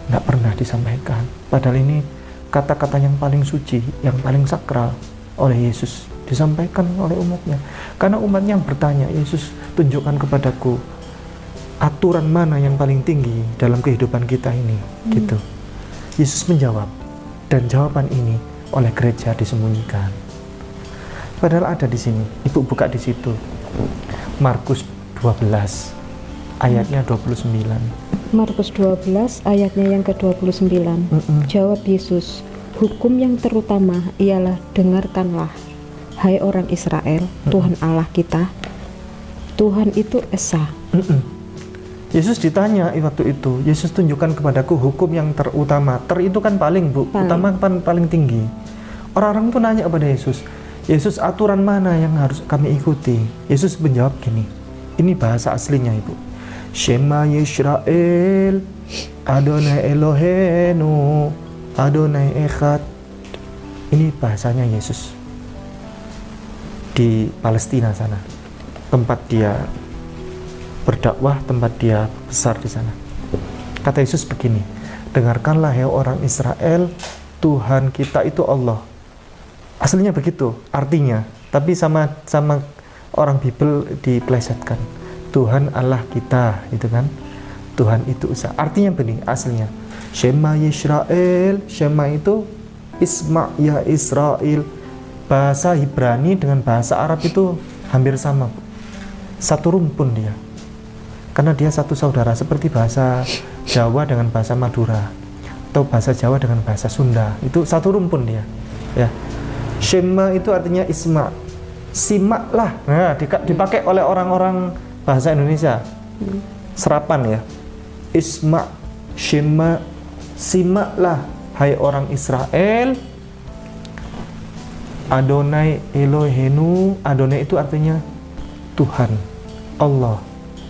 nggak pernah disampaikan. Padahal ini kata-kata yang paling suci, yang paling sakral oleh Yesus, disampaikan oleh umatnya. Karena umatnya yang bertanya, Yesus tunjukkan kepadaku aturan mana yang paling tinggi dalam kehidupan kita ini, gitu. Yesus menjawab, dan jawaban ini oleh gereja disembunyikan. Padahal ada di sini. Ibu buka di situ. Markus 12 ayatnya 29. Markus 12 ayatnya yang ke-29. Jawab Yesus, hukum yang terutama ialah dengarkanlah, hai orang Israel, Tuhan Allah kita, Tuhan itu Esa. Yesus ditanya waktu itu, Yesus tunjukkan kepadaku hukum yang terutama. Itu kan paling, Bu, utama kan paling tinggi. Orang-orang itu nanya kepada Yesus, Yesus, aturan mana yang harus kami ikuti? Yesus menjawab gini, ini bahasa aslinya, Ibu. Shema Yisrael, Adonai Eloheinu, Adonai Echad. Ini bahasanya Yesus di Palestina sana, tempat dia berdakwah, tempat dia besar di sana. Kata Yesus begini, dengarkanlah ya orang Israel, Tuhan kita itu Allah. Aslinya begitu artinya, tapi sama orang Bible dipelesetkan. Tuhan Allah kita, itu kan. Tuhan itu Esa. Artinya begini aslinya. Shema Yisrael, Shema itu Isma ya Israel. Bahasa Ibrani dengan bahasa Arab itu hampir sama, Bu. Satu rumpun dia. Karena dia satu saudara, seperti bahasa Jawa dengan bahasa Madura, atau bahasa Jawa dengan bahasa Sunda. Itu satu rumpun dia, ya. Shema itu artinya isma, simak lah. Nah, dipakai oleh orang-orang bahasa Indonesia, serapan ya. Isma, shema, simaklah, hai orang Israel. Adonai Eloheinu, Adonai itu artinya Tuhan, Allah.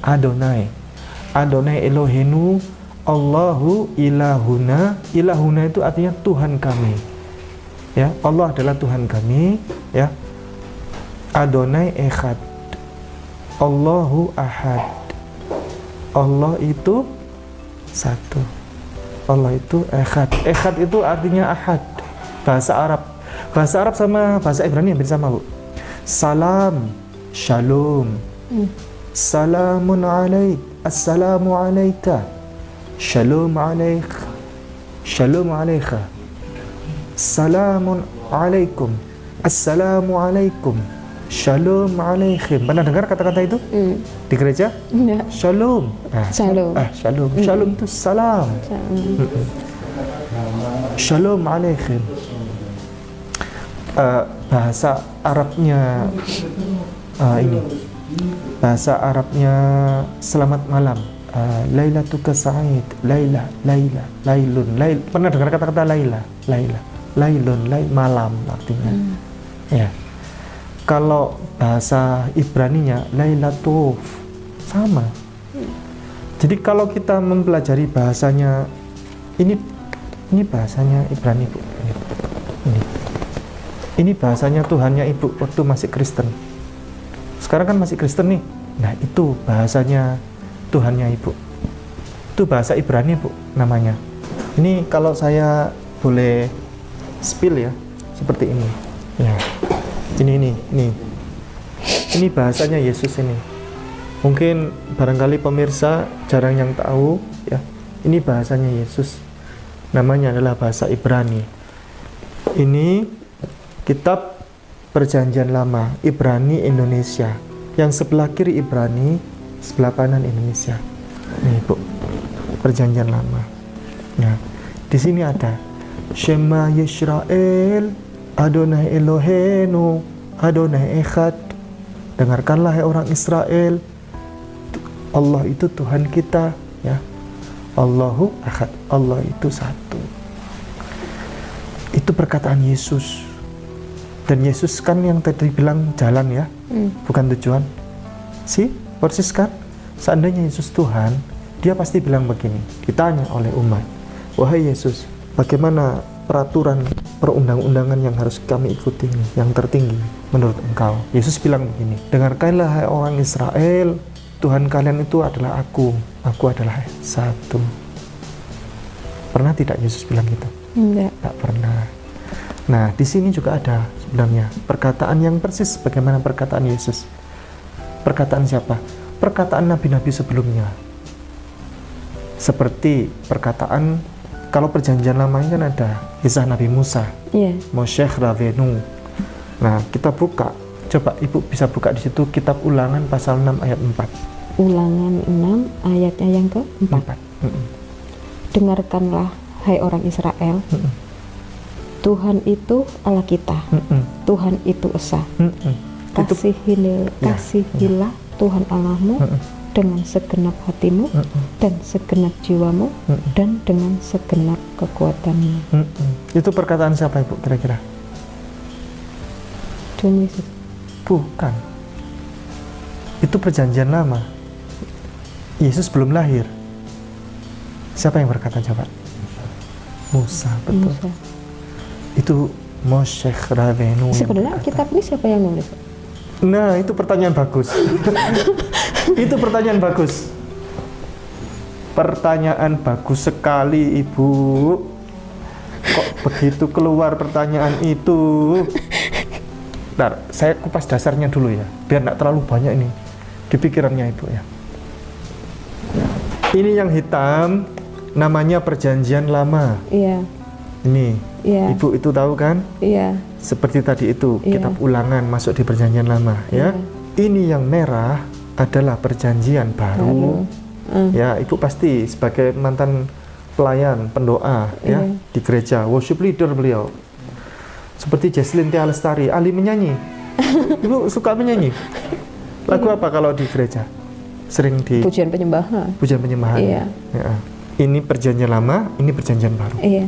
Adonai, Adonai Eloheinu, Allahu ilahuna. Ilahuna itu artinya Tuhan kami. Ya, Allah adalah Tuhan kami, ya. Adonai Echad, Allahu Ahad. Allah itu satu. Allah itu Echad. Echad itu artinya Ahad. Bahasa Arab. Bahasa Arab sama bahasa Ibrani hampir sama, Bu. Salam, shalom. Salamun alaik, assalamu alaika. Shalom alaik, shalom alaika. Salamun alaikum, assalamu alaikum, shalom alaikum. Pernah dengar kata-kata itu di gereja? Enggak. Shalom. Shalom. Shalom. Shalom itu salam. Shalom alaikum. Bahasa Arabnya ini. Bahasa Arabnya selamat malam. Lailatuka sa'id, laila, lailun, lail. Pernah dengar kata-kata laila? Lailun, malam artinya. Ya. Kalau bahasa Ibraninya lailatuf, sama. Jadi kalau kita mempelajari bahasanya, ini bahasanya Ibrani, Bu. Ini bahasanya Tuhannya Ibu waktu masih Kristen. Sekarang kan masih Kristen nih. Nah, itu bahasanya Tuhannya Ibu. Itu bahasa Ibrani, Bu, namanya. Ini kalau saya boleh spill ya, seperti ini. Ya. Ini. Ini bahasanya Yesus ini. Mungkin barangkali pemirsa jarang yang tahu ya. Ini bahasanya Yesus. Namanya adalah bahasa Ibrani. Ini kitab Perjanjian Lama, Ibrani Indonesia. Yang sebelah kiri Ibrani, sebelah kanan Indonesia. Nih, Bu. Perjanjian Lama. Nah, di sini ada Shema Yisrael, Adonai Eloheinu, Adonai Echad. Dengarkanlah hai orang Israel, Allah itu Tuhan kita, ya. Allahu Ahad, Allah itu satu. Itu perkataan Yesus. Dan Yesus kan yang tadi bilang jalan ya, bukan tujuan. Persis kan? Seandainya Yesus Tuhan, dia pasti bilang begini. Ditanya oleh umat, wahai Yesus, bagaimana peraturan perundang-undangan yang harus kami ikuti ini, yang tertinggi menurut engkau? Yesus bilang begini, dengarkanlah hai orang Israel, Tuhan kalian itu adalah aku adalah satu. Pernah tidak Yesus bilang gitu? Enggak. Tidak pernah. Nah, di sini juga ada sebenarnya perkataan yang persis bagaimana perkataan Yesus. Perkataan siapa? Perkataan nabi-nabi sebelumnya. Seperti perkataan, kalau perjanjian lama ini kan ada kisah Nabi Musa, Moshe Rabenu. Nah, kita buka, coba Ibu bisa buka di situ kitab Ulangan pasal 6 ayat 4. Ulangan 6 ayatnya yang ke-4. Dengarkanlah hai orang Israel, Tuhan itu Allah kita, Tuhan itu Esa. Kasihilah Tuhan Allahmu dengan segenap hatimu dan segenap jiwamu dan dengan segenap kekuatanmu. Itu perkataan siapa Ibu kira-kira? Tuhan Yesus. Bukan. Itu perjanjian lama. Yesus belum lahir. Siapa yang berkata coba? Musa, betul. Musa. Itu Moshe Rabenu. Sebenarnya kitab ini siapa yang nulis? Nah, itu pertanyaan bagus. Itu pertanyaan bagus. Pertanyaan bagus sekali, Ibu. Kok begitu keluar pertanyaan itu? Bentar, saya kupas dasarnya dulu ya, biar tidak terlalu banyak ini di pikirannya Ibu ya. Ini yang hitam namanya perjanjian lama. Iya. Ini, Ibu itu tahu kan? Iya. Seperti tadi itu, kitab Ulangan masuk di perjanjian lama ya. Ini yang merah adalah perjanjian baru. Ya, Ibu pasti sebagai mantan pelayan, pendoa ya di gereja, worship leader beliau. Seperti Jesslyn Tia Lestari, ahli menyanyi. Ibu suka menyanyi. Lagu apa kalau di gereja? Sering di pujian penyembahan. Pujian penyembahan. Iya. Ya. Ini perjanjian lama, ini perjanjian baru. Iya.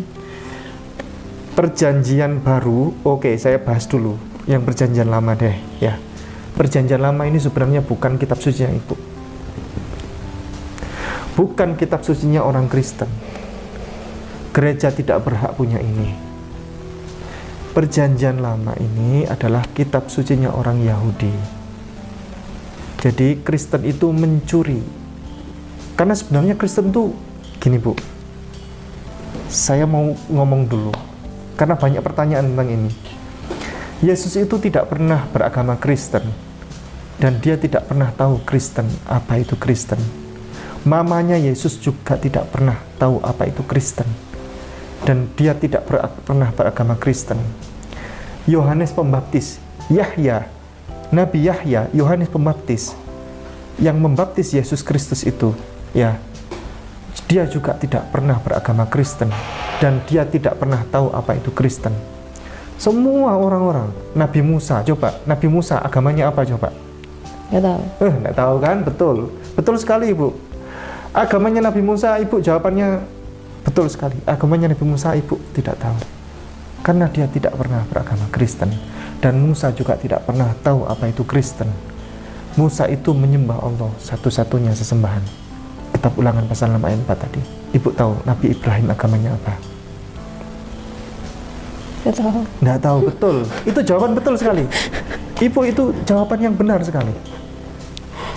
Perjanjian baru, oke, saya bahas dulu yang perjanjian lama deh ya. Perjanjian lama ini sebenarnya bukan kitab sucinya Ibu, bukan kitab sucinya orang Kristen. Gereja tidak berhak punya ini. Perjanjian lama ini adalah kitab sucinya orang Yahudi. Jadi Kristen itu mencuri. Karena sebenarnya Kristen tuh gini Bu, saya mau ngomong dulu karena banyak pertanyaan tentang ini. Yesus itu tidak pernah beragama Kristen dan dia tidak pernah tahu Kristen, apa itu Kristen. Mamanya Yesus juga tidak pernah tahu apa itu Kristen dan dia tidak pernah beragama Kristen. Yohanes Pembaptis, Yahya, Nabi Yahya, Yohanes Pembaptis yang membaptis Yesus Kristus itu, ya, dia juga tidak pernah beragama Kristen dan dia tidak pernah tahu apa itu Kristen. Semua orang-orang, Nabi Musa, coba Nabi Musa agamanya apa coba? Nggak tahu. Nggak tahu kan? Betul, betul sekali Ibu. Agamanya Nabi Musa, Ibu jawabannya betul sekali. Agamanya Nabi Musa, Ibu tidak tahu, karena dia tidak pernah beragama Kristen dan Musa juga tidak pernah tahu apa itu Kristen. Musa itu menyembah Allah satu-satunya sesembahan. Kitab Ulangan pasal 6 ayat 4 tadi. Ibu tahu Nabi Ibrahim agamanya apa? Nggak tahu. Nggak tahu, betul. Itu jawaban betul sekali. Ibu itu jawaban yang benar sekali.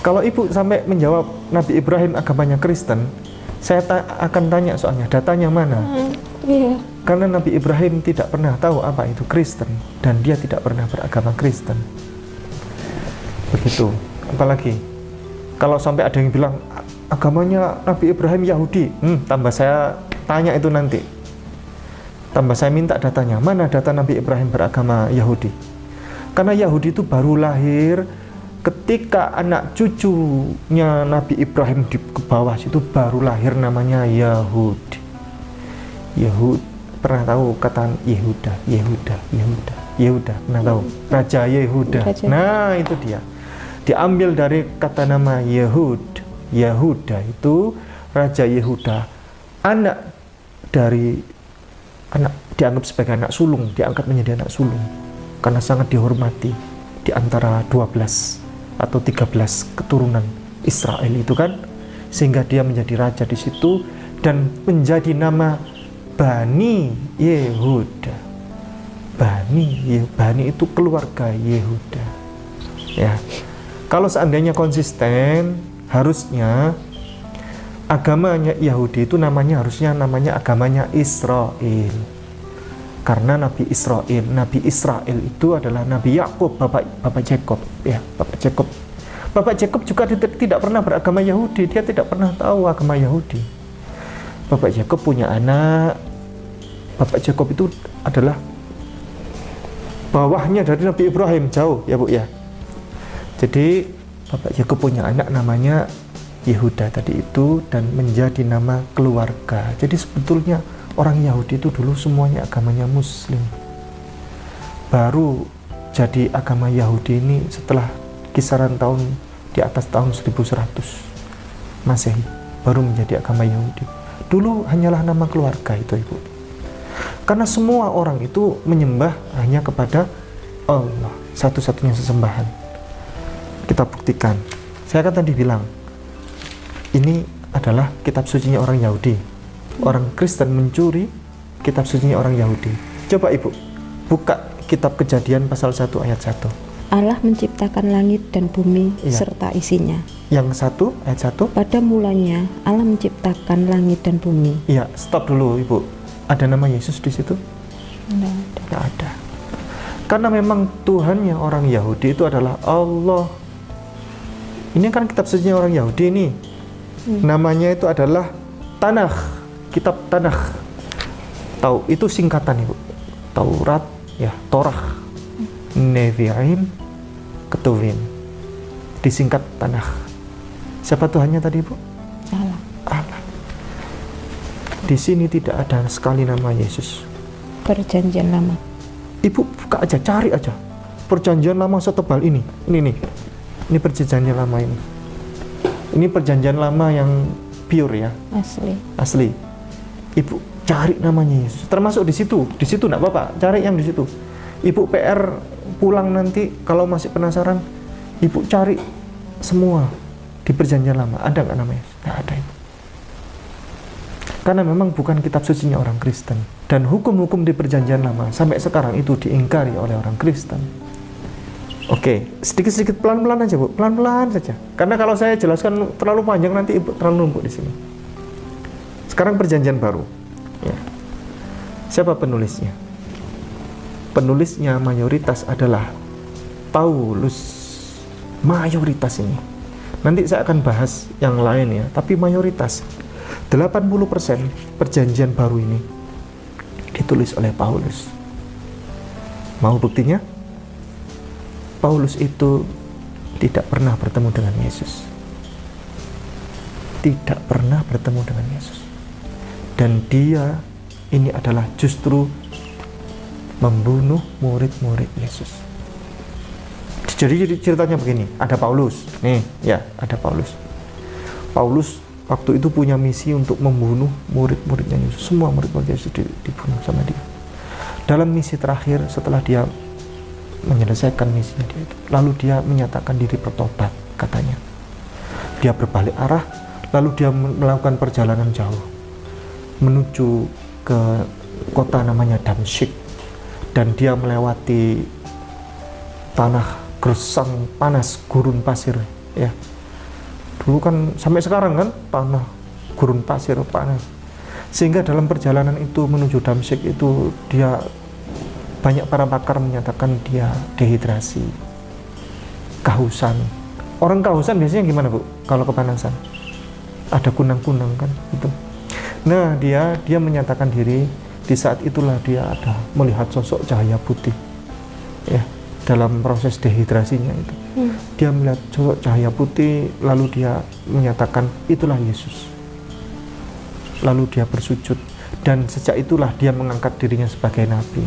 Kalau Ibu sampai menjawab Nabi Ibrahim agamanya Kristen, saya akan tanya soalnya datanya mana? Iya. Karena Nabi Ibrahim tidak pernah tahu apa itu Kristen dan dia tidak pernah beragama Kristen. Begitu. Apalagi kalau sampai ada yang bilang agamanya Nabi Ibrahim Yahudi, tambah saya tanya itu nanti. Tambah saya minta datanya, mana data Nabi Ibrahim beragama Yahudi? Karena Yahudi itu baru lahir ketika anak cucunya Nabi Ibrahim di bawah situ baru lahir, namanya Yahud. Yahud, pernah tahu kata Yehuda? Yehuda, pernah tahu? Raja Yehuda. Nah, itu dia. Diambil dari kata nama Yehud. Yehuda itu Raja Yehuda, anak dianggap sebagai anak sulung, diangkat menjadi anak sulung karena sangat dihormati di antara 12 atau 13 keturunan Israel itu kan, sehingga dia menjadi raja di situ dan menjadi nama Bani Yehuda. Bani itu keluarga Yehuda. Ya. Kalau seandainya konsisten, harusnya agamanya Yahudi itu harusnya namanya agamanya Israel. Karena Nabi Israel itu adalah Nabi Yakub, bapak Jacob, ya, bapak Jacob. Bapak Jacob juga tidak pernah beragama Yahudi, dia tidak pernah tahu agama Yahudi. Bapak Jacob punya anak. Bapak Jacob itu adalah bawahnya dari Nabi Ibrahim, jauh ya Bu ya. Jadi Bapak Jacob punya anak namanya Yehuda tadi itu, dan menjadi nama keluarga. Jadi sebetulnya orang Yahudi itu dulu semuanya agamanya Muslim. Baru jadi agama Yahudi ini setelah kisaran tahun di atas tahun 1100 Masehi baru menjadi agama Yahudi. Dulu hanyalah nama keluarga itu Ibu. Karena semua orang itu menyembah hanya kepada Allah, satu-satunya sesembahan. Kita buktikan. Saya kan tadi bilang ini adalah kitab sucinya orang Yahudi. Orang Kristen mencuri kitab sucinya orang Yahudi. Coba Ibu buka kitab Kejadian pasal 1 ayat 1. Allah menciptakan langit dan bumi serta isinya. Yang 1 ayat 1. Pada mulanya Allah menciptakan langit dan bumi. Iya, stop dulu Ibu. Ada nama Yesus di situ? Tidak ada. Karena memang Tuhannya orang Yahudi itu adalah Allah. Ini kan kitab sucinya orang Yahudi nih. Namanya itu adalah Tanakh, kitab Tanakh. Tahu itu singkatan Ibu. Taurat, ya, Torah, Nevi'im, Ketuvim. Disingkat Tanakh. Siapa Tuhannya tadi Ibu? Allah. Allah. Di sini tidak ada sekali nama Yesus. Perjanjian lama. Ibu buka aja, cari aja. Perjanjian lama setebal ini. Ini nih. Ini perjanjian lama ini. Ini perjanjian lama yang pure ya. Asli. Ibu cari namanya Yesus. Termasuk di situ. Di situ enggak apa-apa. Cari yang di situ. Ibu PR pulang nanti kalau masih penasaran, Ibu cari semua di perjanjian lama. Ada nggak namanya? Nggak ada Ibu. Karena memang bukan kitab sucinya orang Kristen. Dan hukum-hukum di perjanjian lama sampai sekarang itu diingkari oleh orang Kristen. Oke, sedikit-sedikit pelan-pelan aja Bu, pelan-pelan saja. Karena kalau saya jelaskan terlalu panjang nanti Ibu terlalu numpuk di sini. Sekarang perjanjian baru. Ya. Siapa penulisnya? Penulisnya mayoritas adalah Paulus. Mayoritas ini. Nanti saya akan bahas yang lain ya, tapi mayoritas 80% perjanjian baru ini ditulis oleh Paulus. Mau buktinya? Paulus itu tidak pernah bertemu dengan Yesus. Tidak pernah bertemu dengan Yesus. Dan dia ini adalah justru membunuh murid-murid Yesus. Jadi ceritanya begini, ada Paulus. Nih, ya, ada Paulus. Paulus waktu itu punya misi untuk membunuh murid-muridnya Yesus. Semua murid-murid Yesus dibunuh sama dia. Dalam misi terakhir setelah dia menyelesaikan misinya dia itu, lalu dia menyatakan diri bertobat katanya. Dia berbalik arah, lalu dia melakukan perjalanan jauh menuju ke kota namanya Damsyik, dan dia melewati tanah gersang panas, gurun pasir ya. Dulu kan sampai sekarang kan tanah gurun pasir panas, sehingga dalam perjalanan itu menuju Damsyik itu dia banyak para pakar menyatakan dia dehidrasi, kehausan. Orang kehausan biasanya gimana Bu? Kalau kepanasan ada kunang-kunang kan itu. Nah dia menyatakan diri, di saat itulah dia ada melihat sosok cahaya putih ya, dalam proses dehidrasinya itu. Dia melihat sosok cahaya putih, lalu dia menyatakan itulah Yesus. Lalu dia bersujud, dan sejak itulah dia mengangkat dirinya sebagai nabi.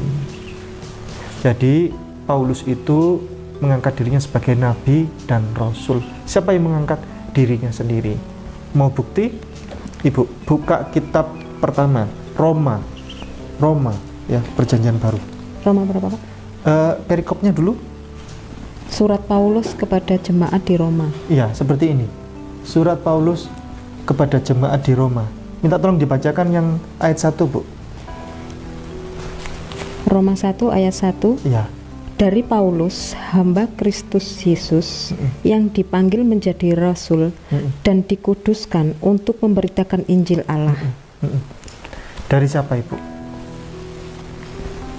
Jadi Paulus itu mengangkat dirinya sebagai nabi dan rasul. Siapa yang mengangkat? Dirinya sendiri. Mau bukti? Ibu buka kitab pertama, Roma ya, perjanjian baru. Roma berapa Pak? Perikopnya dulu. Surat Paulus kepada jemaat di Roma. Iya, seperti ini. Surat Paulus kepada jemaat di Roma. Minta tolong dibacakan yang ayat 1 Bu. Roma 1 ayat 1. Iya. Dari Paulus, hamba Kristus Yesus yang dipanggil menjadi rasul dan dikuduskan untuk memberitakan Injil Allah. Dari siapa Ibu?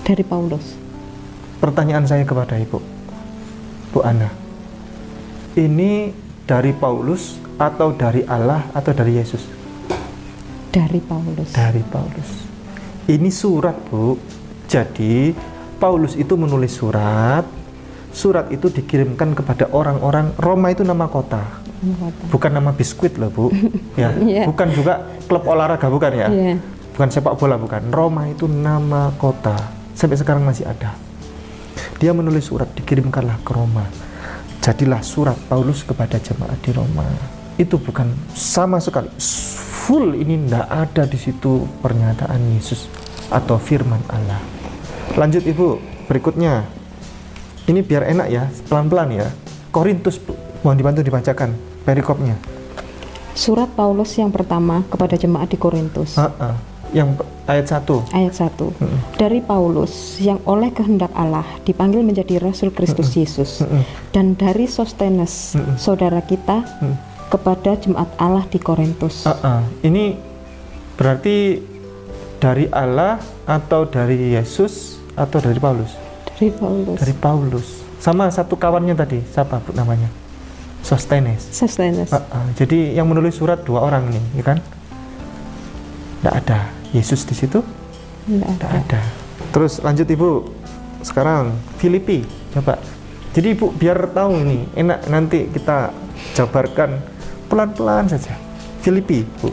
Dari Paulus. Pertanyaan saya kepada Ibu, Bu Ana, ini dari Paulus atau dari Allah atau dari Yesus? Dari Paulus. Dari Paulus. Ini surat, Bu. Jadi Paulus itu menulis surat. Surat itu dikirimkan kepada orang-orang. Roma itu nama kota, bukan nama biskuit loh, Bu. Ya, bukan juga klub olahraga, bukan ya? Bukan sepak bola, bukan. Roma itu nama kota. Sampai sekarang masih ada. Dia menulis surat, dikirimkanlah ke Roma. Jadilah surat Paulus kepada jemaat di Roma. Itu bukan sama sekali full, ini tidak ada di situ pernyataan Yesus atau firman Allah. Lanjut Ibu, berikutnya. Ini biar enak ya, pelan-pelan ya. Korintus, Bu. Mohon dibantu dibacakan perikopnya. Surat Paulus yang pertama kepada jemaat di Korintus. Yang ayat 1. Ayat 1. Dari Paulus yang oleh kehendak Allah dipanggil menjadi Rasul Kristus Yesus, dan dari Sostenes saudara kita kepada jemaat Allah di Korintus. Ini berarti dari Allah atau dari Yesus atau dari Paulus? Dari Paulus. Dari Paulus. Sama satu kawannya tadi, siapa Bu namanya? Sostenes. Sostenes. Jadi yang menulis surat dua orang ini, ya kan? Tidak ada Yesus di situ? Tidak ada. Terus lanjut Ibu. Sekarang Filipi, coba. Jadi Ibu biar tahu nih, enak nanti kita jabarkan pelan-pelan saja. Filipi, Bu.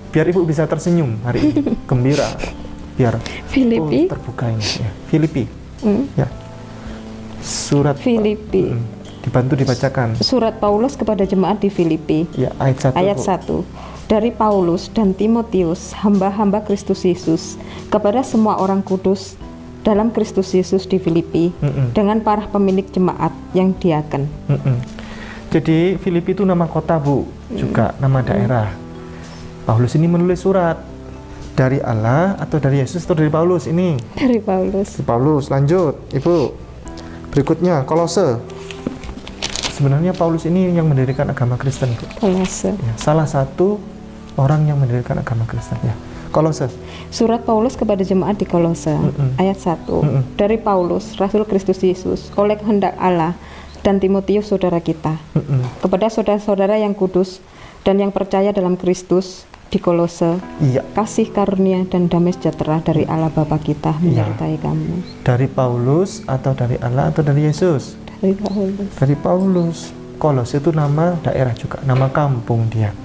Biar Ibu bisa tersenyum hari ini, gembira. Biar Filipi. Terbuka ini ya. Filipi. Ya. Surat Filipi. Dibantu dibacakan. Surat Paulus kepada jemaat di Filipi. Ya, ayat 1. Ayat 1. Dari Paulus dan Timotius, hamba-hamba Kristus Yesus, kepada semua orang kudus dalam Kristus Yesus di Filipi, dengan para pemilik jemaat yang diaken. Jadi Filipi itu nama kota, Bu, juga nama daerah. Paulus ini menulis surat dari Allah atau dari Yesus atau dari Paulus ini? Dari Paulus. Dari Paulus. Lanjut, Ibu. Berikutnya Kolose. Sebenarnya Paulus ini yang mendirikan agama Kristen, Bu. Kolose. Ya, salah satu orang yang mendirikan agama Kristen, ya. Kolose. Surat Paulus kepada jemaat di Kolose, ayat 1. Dari Paulus, Rasul Kristus Yesus, oleh kehendak Allah, dan Timotius saudara kita, kepada saudara-saudara yang kudus dan yang percaya dalam Kristus di Kolose, kasih karunia dan damai sejahtera dari Allah Bapa kita menyertai kamu. Dari Paulus atau dari Allah atau dari Yesus? Dari Paulus. Dari Paulus. Kolose itu nama daerah juga, nama kampung dia.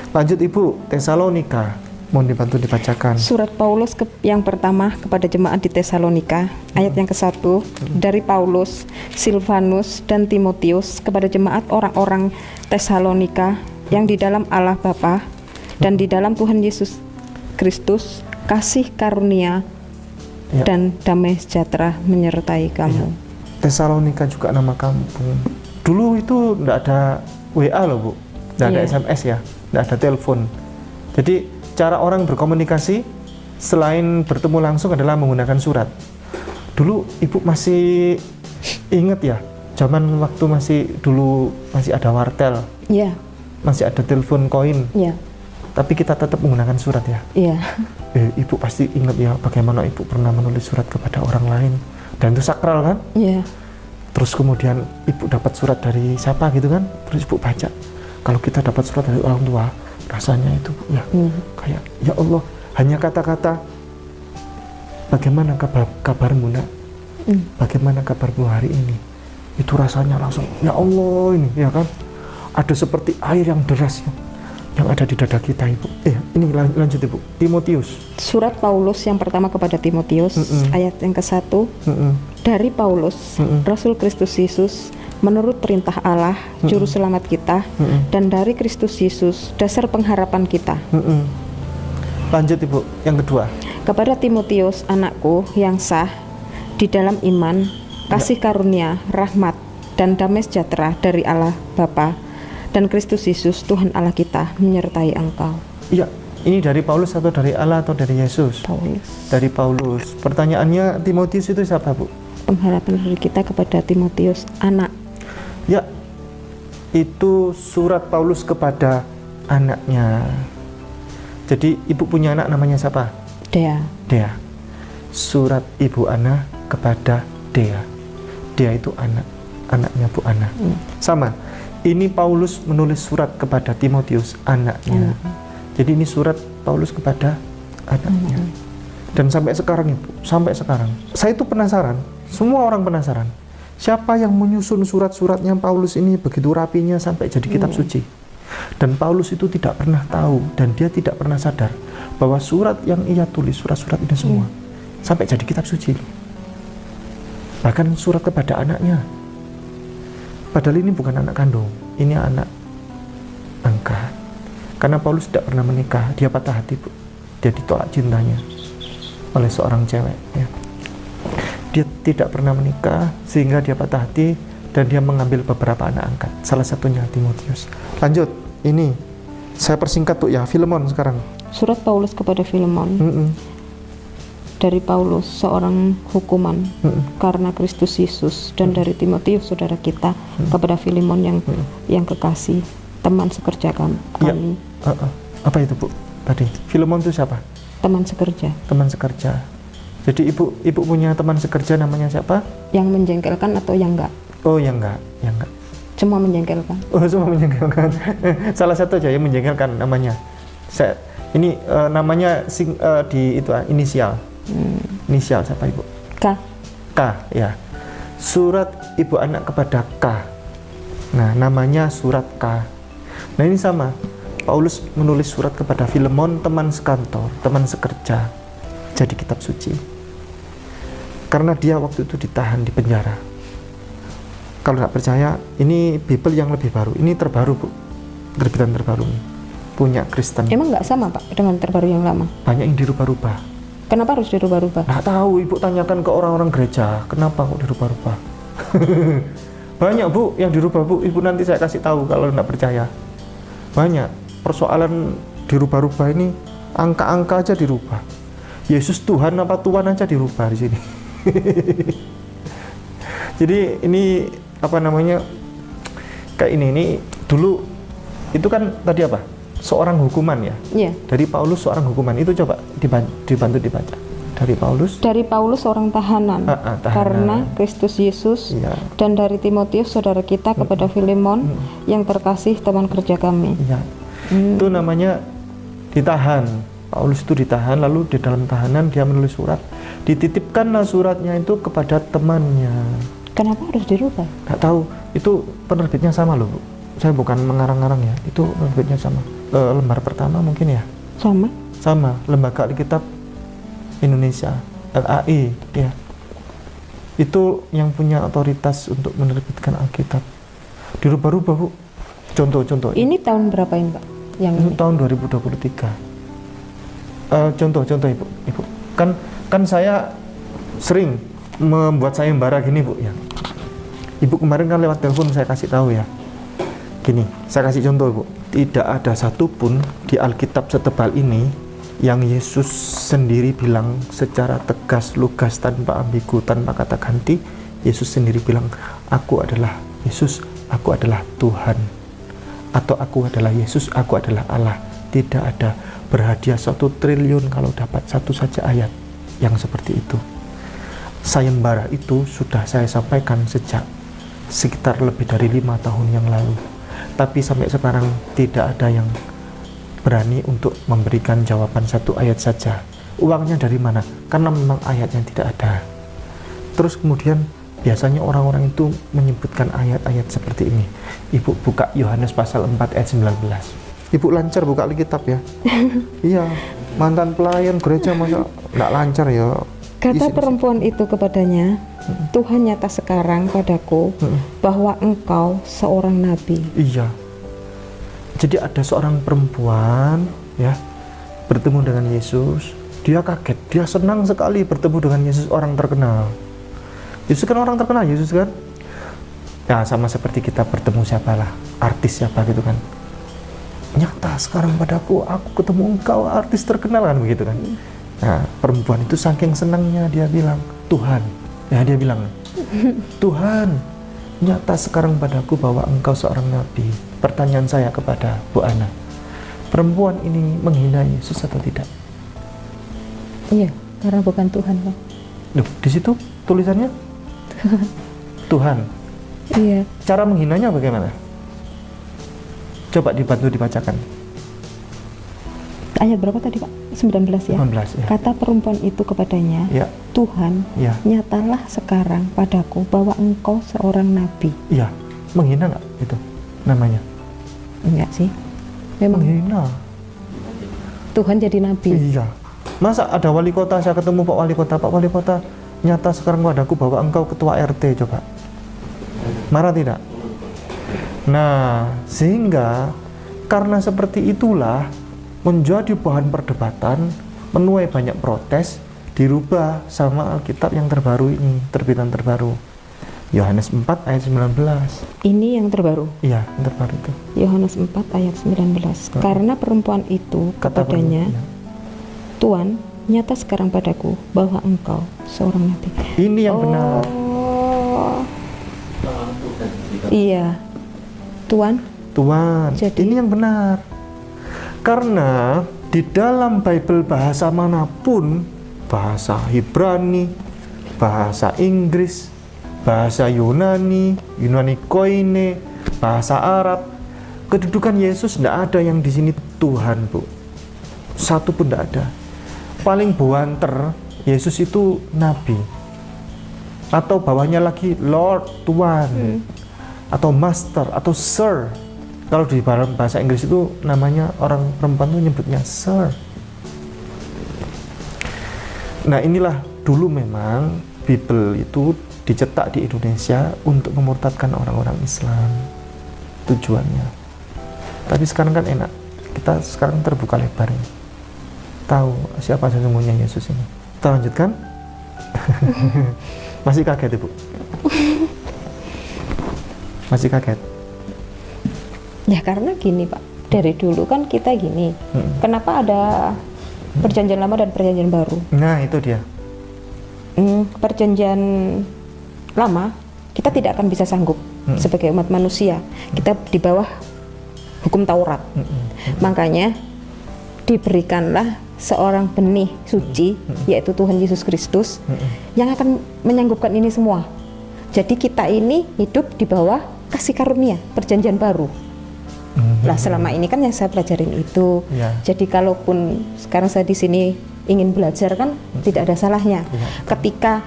Lanjut Ibu, Tesalonika. Mohon dibantu dibacakan. Surat Paulus yang pertama kepada jemaat di Tesalonika, ayat yang ke-1. Dari Paulus, Silvanus, dan Timotius kepada jemaat orang-orang Tesalonika yang di dalam Allah Bapa dan di dalam Tuhan Yesus Kristus, kasih karunia dan damai sejahtera menyertai kamu. Tesalonika juga nama kampung. Dulu itu tidak ada WA loh, Bu. Tidak ada SMS ya, tidak ada telepon. Jadi cara orang berkomunikasi selain bertemu langsung adalah menggunakan surat. Dulu Ibu masih ingat ya, zaman waktu masih ada wartel. Iya. Masih ada telepon koin. Iya. Tapi kita tetap menggunakan surat ya. Iya. Ibu pasti ingat ya bagaimana Ibu pernah menulis surat kepada orang lain. Dan itu sakral kan? Iya. Terus kemudian Ibu dapat surat dari siapa gitu kan? Terus Ibu baca. Kalau kita dapat surat dari orang tua, rasanya itu ya kayak ya Allah, hanya kata-kata bagaimana kabarmu nak? Bagaimana kabarmu hari ini? Itu rasanya langsung ya Allah ini ya kan? Ada seperti air yang deras yang ada di dada kita, Ibu. Ini lanjut Ibu. Timotius. Surat Paulus yang pertama kepada Timotius, ayat yang ke-1. Dari Paulus, Rasul Kristus Yesus, menurut perintah Allah, Juru Selamat kita, dan dari Kristus Yesus, dasar pengharapan kita. Lanjut Ibu, yang kedua. Kepada Timotius, anakku yang sah, di dalam iman, kasih karunia, rahmat, dan damai sejahtera dari Allah Bapa dan Kristus Yesus Tuhan Allah kita menyertai engkau. Iya, Ini dari Paulus atau dari Allah atau dari Yesus? Paulus. Dari Paulus. Pertanyaannya, Timotius itu siapa, Bu? Pengharapan dari kita kepada Timotius, anak. Ya, itu surat Paulus kepada anaknya. Jadi ibu punya anak namanya siapa? Dea. Dea. Surat Ibu Ana kepada Dea. Dea itu anaknya Bu Ana. Sama. Ini Paulus menulis surat kepada Timotius, anaknya. Jadi ini surat Paulus kepada anaknya. Dan sampai sekarang Ibu, sampai sekarang. Saya itu penasaran, semua orang penasaran. Siapa yang menyusun surat-suratnya Paulus ini begitu rapinya sampai jadi kitab suci. Dan Paulus itu tidak pernah tahu dan dia tidak pernah sadar bahwa surat yang ia tulis, surat-surat ini semua sampai jadi kitab suci. Bahkan surat kepada anaknya. Padahal ini bukan anak kandung, ini anak angkat. Karena Paulus tidak pernah menikah, dia patah hati, Bu. Dia ditolak cintanya oleh seorang cewek, ya. Dia tidak pernah menikah sehingga dia patah hati dan dia mengambil beberapa anak angkat, salah satunya Timotius. Lanjut, ini saya persingkat tuh ya, Filemon sekarang. Surat Paulus kepada Filemon. Dari Paulus, seorang hukuman karena Kristus Yesus, dan dari Timotius saudara kita kepada Filemon yang kekasih, teman sekerja kami. Ya. Apa itu, Bu? Tadi Filemon itu siapa? Teman sekerja. Teman sekerja. Jadi ibu punya teman sekerja namanya siapa? Yang menjengkelkan atau yang enggak? Oh, yang enggak. Cuma menjengkelkan. Oh, cuma menjengkelkan. Salah satu aja yang menjengkelkan namanya. Ini namanya di itu inisial. Inisial siapa, Ibu? K. Ya. Surat Ibu Anak kepada K. Nah, namanya surat K. Nah, ini sama. Paulus menulis surat kepada Filemon, teman sekantor, teman sekerja, jadi kitab suci. Karena dia waktu itu ditahan di penjara. Kalau nggak percaya, ini Bible yang lebih baru. Ini terbaru, Bu. Terbitan terbaru. Punya Kristen. Emang nggak sama, Pak, dengan terbaru yang lama? Banyak yang dirubah-rubah. Kenapa harus dirubah-rubah? Nggak tahu, Ibu tanyakan ke orang-orang gereja, kenapa kok dirubah-rubah? Banyak, Bu, yang dirubah, Bu. Ibu nanti saya kasih tahu kalau nggak percaya. Banyak. Persoalan dirubah-rubah ini, angka-angka aja dirubah. Yesus Tuhan apa Tuhan aja dirubah di sini. Jadi ini apa namanya? Kayak ini dulu itu kan tadi apa? Seorang hukuman ya. Iya. Dari Paulus seorang hukuman itu coba dibantu dibaca. Dari Paulus seorang tahanan, tahanan. Karena Kristus Yesus, Iya. Dan dari Timotius saudara kita kepada Filemon yang terkasih teman kerja kami. Iya. Itu namanya ditahan. Paulus itu ditahan, lalu di dalam tahanan dia menulis surat. Dititipkanlah suratnya itu kepada temannya. Kenapa harus dirubah? Nggak tahu, itu penerbitnya sama loh, Bu. Saya bukan mengarang-arang ya, itu penerbitnya sama. Lembar pertama mungkin ya? Sama, Lembaga Alkitab Indonesia, LAI, ya. Itu yang punya otoritas untuk menerbitkan Alkitab. Dirubah-rubah, Bu. Contoh. Ini tahun berapa ini, Pak? Yang Itu ini? tahun 2023. Contoh Ibu. Kan saya sering membuat sayembara gini, Bu, ya. Ibu kemarin kan lewat telepon saya kasih tahu ya. Gini, saya kasih contoh, Bu. Tidak ada satupun di Alkitab setebal ini yang Yesus sendiri bilang secara tegas, lugas, tanpa ambigu, tanpa kata ganti. Yesus sendiri bilang, aku adalah Yesus, aku adalah Tuhan. Atau aku adalah Yesus, aku adalah Allah. Tidak ada. Berhadiah 1 triliun kalau dapat satu saja ayat yang seperti itu. Sayembara itu sudah saya sampaikan sejak sekitar lebih dari 5 tahun yang lalu. Tapi sampai sekarang tidak ada yang berani untuk memberikan jawaban satu ayat saja. Uangnya dari mana? Karena memang ayatnya tidak ada. Terus kemudian biasanya orang-orang itu menyebutkan ayat-ayat seperti ini. Ibu buka Yohanes pasal 4 ayat 19. Ibu lancar buka Alkitab ya. Iya, mantan pelayan gereja masa nggak lancar ya. Kata perempuan itu kepadanya, Tuhan nyata sekarang padaku bahwa engkau seorang nabi. Iya. Jadi ada seorang perempuan ya bertemu dengan Yesus. Dia kaget, dia senang sekali bertemu dengan Yesus, orang terkenal. Yesus kan orang terkenal, Yesus kan. Ya sama seperti kita bertemu siapalah, artis siapa gitu kan. nyata sekarang padaku, aku ketemu engkau, artis terkenal kan begitu kan. Nah, perempuan itu saking senangnya dia bilang, Tuhan, ya dia bilang, Tuhan, nyata sekarang padaku bahwa engkau seorang nabi. Pertanyaan saya kepada Bu Ana, perempuan ini menghina Yesus atau tidak? Iya, karena bukan Tuhan, Pak. Loh, di situ tulisannya Tuhan. Iya. Cara menghinanya bagaimana? Coba dibantu dibacakan. Ayat berapa tadi, Pak? 19 ya? 19 ya. Kata perempuan itu kepadanya, Ya. Tuhan, Ya. nyatalah sekarang padaku bahwa engkau seorang nabi. Iya, menghina nggak itu namanya? Enggak sih. Memang Menghina. Tuhan jadi nabi. Iya. Masa ada wali kota, saya ketemu Pak Wali Kota, nyata sekarang padaku bahwa engkau ketua RT, coba. Marah tidak? Nah, sehingga karena seperti itulah menjadi bahan perdebatan, menuai banyak protes, dirubah sama Alkitab yang terbaru ini, terbitan terbaru. Yohanes 4 ayat 19. Ini yang terbaru. Iya, yang terbaru itu. Yohanes 4 ayat 19. Karena perempuan itu Kata kepadanya, perempuan, Tuhan, nyata sekarang padaku bahwa engkau seorang nabi. ini yang benar. Oh. Iya. Tuhan. Jadi, ini yang benar. Karena di dalam Bible bahasa manapun, bahasa Ibrani, bahasa Inggris, bahasa Yunani Koine, bahasa Arab, kedudukan Yesus tidak ada yang di sini Tuhan, Bu. Satu pun tidak ada. Paling banter Yesus itu nabi. Atau bawahnya lagi Lord, Tuhan. Atau Master, atau Sir. Kalau di bahasa Inggris itu namanya, orang perempuan itu nyebutnya Sir. Nah, inilah dulu memang Bible itu dicetak di Indonesia untuk memurtadkan orang-orang Islam, tujuannya. Tapi sekarang kan enak, kita sekarang terbuka lebar ini, tahu siapa sesungguhnya Yesus ini. Kita lanjutkan. Masih kaget, Ibu? Masih kaget? Ya karena gini, Pak. Dari dulu kan kita gini. Kenapa ada perjanjian lama dan perjanjian baru? Nah, itu dia. Perjanjian lama kita tidak akan bisa sanggup sebagai umat manusia. Kita di bawah hukum Taurat. Makanya diberikanlah seorang benih suci, yaitu Tuhan Yesus Kristus, yang akan menyanggupkan ini semua. Jadi kita ini hidup di bawah kasih karunia perjanjian baru. Lah selama ini kan yang saya pelajarin itu. Jadi kalaupun sekarang saya di sini ingin belajar kan tidak ada salahnya. Ketika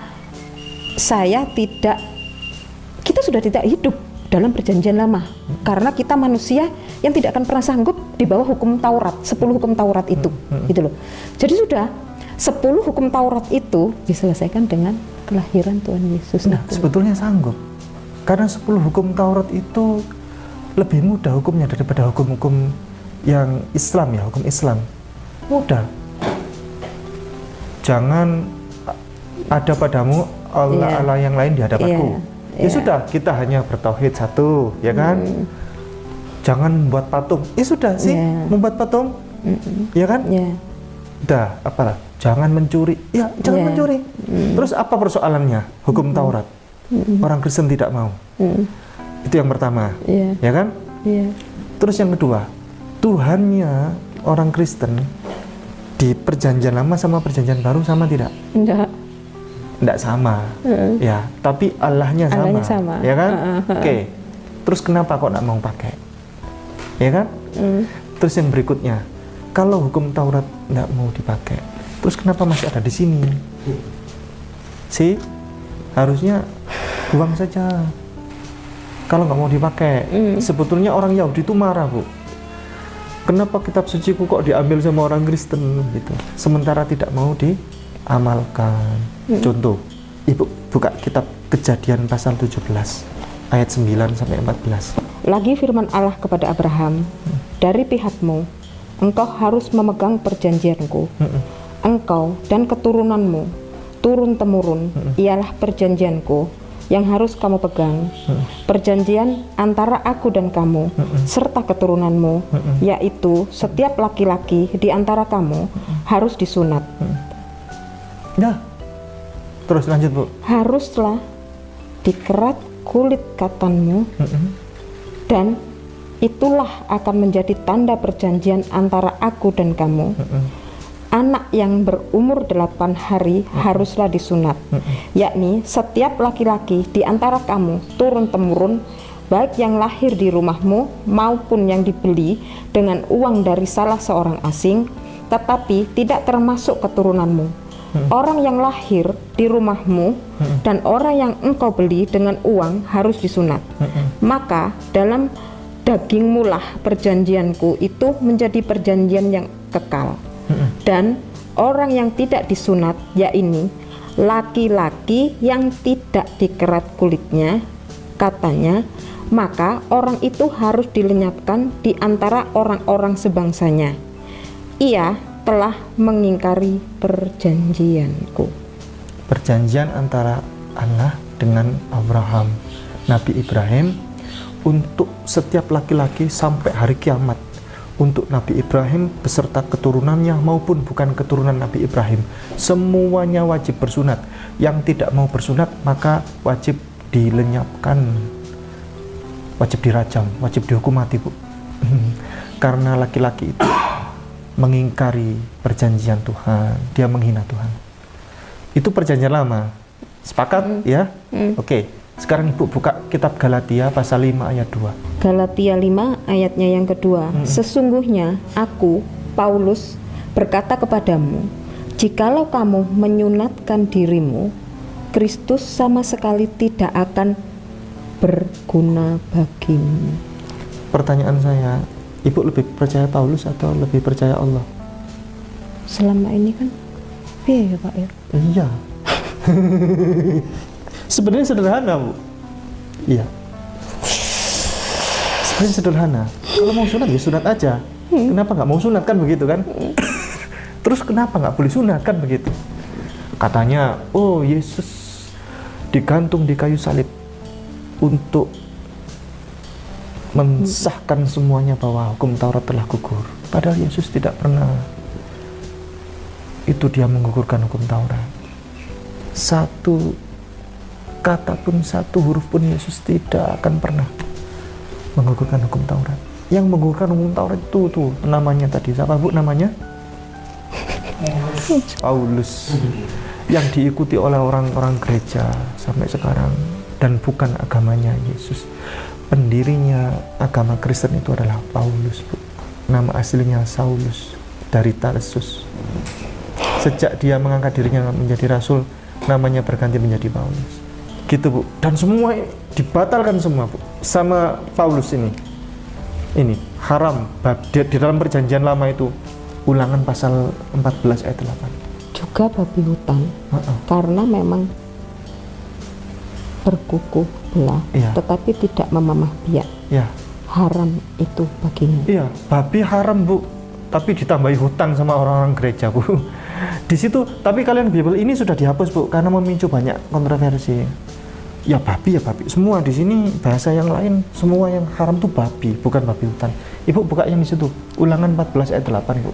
kita sudah tidak hidup dalam perjanjian lama, karena kita manusia yang tidak akan pernah sanggup di bawah hukum Taurat, 10 hukum Taurat itu, gitu loh. Jadi sudah 10 hukum Taurat itu diselesaikan dengan kelahiran Tuhan Yesus. Nah, sebetulnya sanggup, karena 10 hukum Taurat itu lebih mudah hukumnya daripada hukum-hukum yang Islam, ya, hukum Islam mudah. Jangan ada padamu Allah yang lain di hadapanku. Ya sudah, kita hanya bertauhid satu, ya kan? Jangan membuat patung. Sudah sih, membuat patung, ya kan? Udah, apalah? Jangan mencuri. Ya, jangan mencuri. Terus apa persoalannya? Hukum Taurat. Orang Kristen tidak mau. Itu yang pertama, ya kan? Terus yang kedua, Tuhannya orang Kristen di perjanjian lama sama perjanjian baru sama tidak? Tidak sama, ya. Tapi Allahnya sama, ya kan? Oke. Terus kenapa kok tidak mau pakai? Ya kan? Terus yang berikutnya, kalau hukum Taurat tidak mau dipakai, terus kenapa masih ada di sini? Harusnya buang saja. Kalau nggak mau dipakai, sebetulnya orang Yahudi itu marah, Bu. Kenapa kitab suciku kok diambil sama orang Kristen gitu? Sementara tidak mau diamalkan. Contoh, Ibu buka kitab Kejadian pasal 17 ayat 9 sampai 14. Lagi firman Allah kepada Abraham, dari pihakmu, engkau harus memegang perjanjianku. Engkau dan keturunanmu, turun-temurun, ialah perjanjianku, yang harus kamu pegang. Perjanjian antara aku dan kamu serta keturunanmu, yaitu setiap laki-laki di antara kamu harus disunat. Nah, terus lanjut Bu. Haruslah dikerat kulit katanmu, dan itulah akan menjadi tanda perjanjian antara aku dan kamu. Anak yang berumur 8 hari haruslah disunat, yakni setiap laki-laki di antara kamu turun-temurun, baik yang lahir di rumahmu maupun yang dibeli dengan uang dari salah seorang asing, tetapi tidak termasuk keturunanmu. Orang yang lahir di rumahmu dan orang yang engkau beli dengan uang harus disunat. Maka dalam dagingmu lah perjanjianku itu menjadi perjanjian yang kekal. Dan orang yang tidak disunat, yakni laki-laki yang tidak dikerat kulitnya, katanya, maka orang itu harus dilenyapkan di antara orang-orang sebangsanya. Ia telah mengingkari perjanjianku. Perjanjian antara Allah dengan Abraham, Nabi Ibrahim, untuk setiap laki-laki sampai hari kiamat. Untuk Nabi Ibrahim beserta keturunannya maupun bukan keturunan Nabi Ibrahim, semuanya wajib bersunat. Yang tidak mau bersunat maka wajib dilenyapkan, wajib dirajam, wajib dihukum mati Bu. Karena laki-laki itu mengingkari perjanjian Tuhan, dia menghina Tuhan. Itu perjanjian lama. Sepakat ya? Oke. Sekarang Ibu buka kitab Galatia pasal 5 ayat 2. Galatia 5 ayatnya yang kedua. Sesungguhnya aku, Paulus, berkata kepadamu, jikalau kamu menyunatkan dirimu, Kristus sama sekali tidak akan berguna bagimu. Pertanyaan saya, Ibu lebih percaya Paulus atau lebih percaya Allah? Selama ini kan, iya ya Pak ya? Iya. Sebenarnya sederhana Bu. Iya. Sebenarnya sederhana. Kalau mau sunat ya sunat aja. Kenapa nggak mau sunat kan begitu kan? Terus kenapa nggak boleh sunat kan begitu? Katanya, oh Yesus digantung di kayu salib untuk mensahkan semuanya bahwa hukum Taurat telah gugur. Padahal Yesus tidak pernah itu dia menggugurkan hukum Taurat. Satu kata pun, satu huruf pun Yesus tidak akan pernah menggugurkan hukum Taurat. Yang menggugurkan hukum Taurat itu tuh namanya tadi siapa Bu namanya? Paulus. Yang diikuti oleh orang-orang gereja sampai sekarang dan bukan agamanya Yesus. Pendirinya agama Kristen itu adalah Paulus Bu. Nama aslinya Saulus dari Tarsus. Sejak dia mengangkat dirinya menjadi rasul, namanya berganti menjadi Paulus. Gitu Bu. Dan semua dibatalkan semua Bu sama Paulus ini. Ini haram di dalam perjanjian lama itu. Ulangan pasal 14 ayat 8. Juga babi hutan. Karena memang berkuku belah, tetapi tidak memamah biak. Ya. Haram itu baginya. Iya, babi haram Bu. Tapi ditambahi hutang sama orang-orang gereja Bu. Di situ, tapi kalian Bible ini sudah dihapus Bu karena memicu banyak kontroversi. Ya babi, semua di sini bahasa yang lain, semua yang haram tuh babi, bukan babi hutan. Ibu buka yang di situ, Ulangan 14 ayat 8 Bu.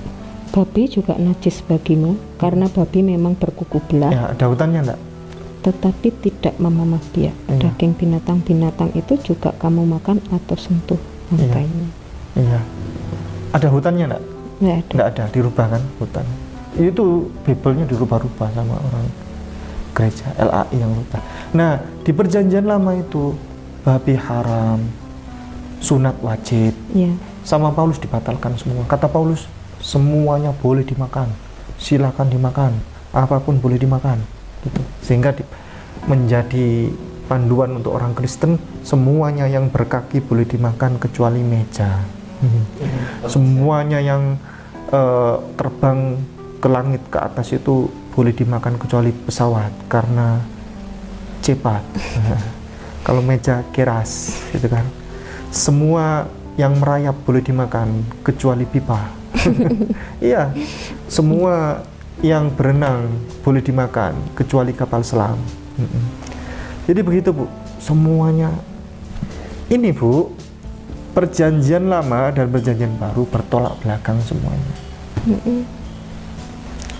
Babi juga najis bagimu karena babi memang berkuku belah. Ya, ada hutannya enggak? Tetapi tidak memamah biak. Daging binatang-binatang itu juga kamu makan atau sentuh bangkainya. Iya. Ada hutannya enggak? Enggak ada, dirubah kan hutan. Itu Bible-nya dirubah-rubah sama orang gereja LAI yang lupa. Nah, di perjanjian lama itu babi haram, sunat wajib. Sama Paulus dibatalkan semua. Kata Paulus, semuanya boleh dimakan, silakan dimakan, apapun boleh dimakan. Gitu. Sehingga menjadi panduan untuk orang Kristen, semuanya yang berkaki boleh dimakan kecuali meja. Semuanya yang terbang ke langit ke atas itu boleh dimakan kecuali pesawat karena cepat. Kalau meja keras gitu kan. Semua yang merayap boleh dimakan kecuali pipa. Iya. Semua yang berenang boleh dimakan kecuali kapal selam. Jadi begitu Bu, semuanya. Ini Bu, perjanjian lama dan perjanjian baru bertolak belakang semuanya.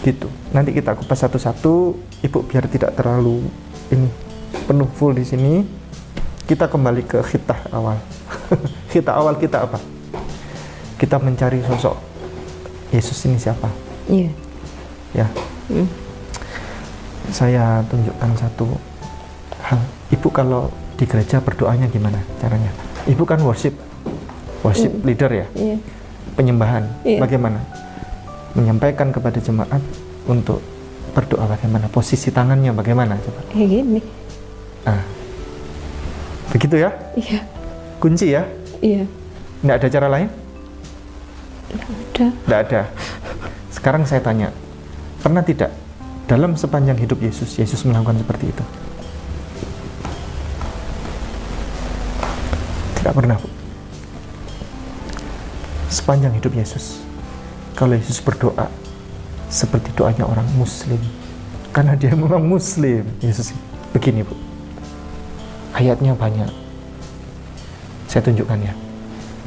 Gitu. Nanti kita kupas satu-satu, Ibu, biar tidak terlalu ini penuh full di sini. Kita kembali ke khitah awal. Khitah awal kita apa? Kita mencari sosok Yesus ini siapa? Iya. Ya. Saya tunjukkan satu hal. Ibu kalau di gereja berdoanya gimana caranya? Ibu kan worship leader ya? Iya. Penyembahan. Iya. Bagaimana? Menyampaikan kepada jemaat untuk berdoa bagaimana? Posisi tangannya bagaimana? Coba. Kayak gini. Nah. Begitu ya? Iya. Kunci ya? Iya. Nggak ada cara lain? Udah. Nggak ada. Sekarang saya tanya, pernah tidak dalam sepanjang hidup Yesus melakukan seperti itu? Tidak pernah, Bu. Sepanjang hidup Yesus, kalau Yesus berdoa seperti doanya orang Muslim, karena dia memang Muslim, Yesus begini, Bu. Ayatnya banyak. Saya tunjukkan ya.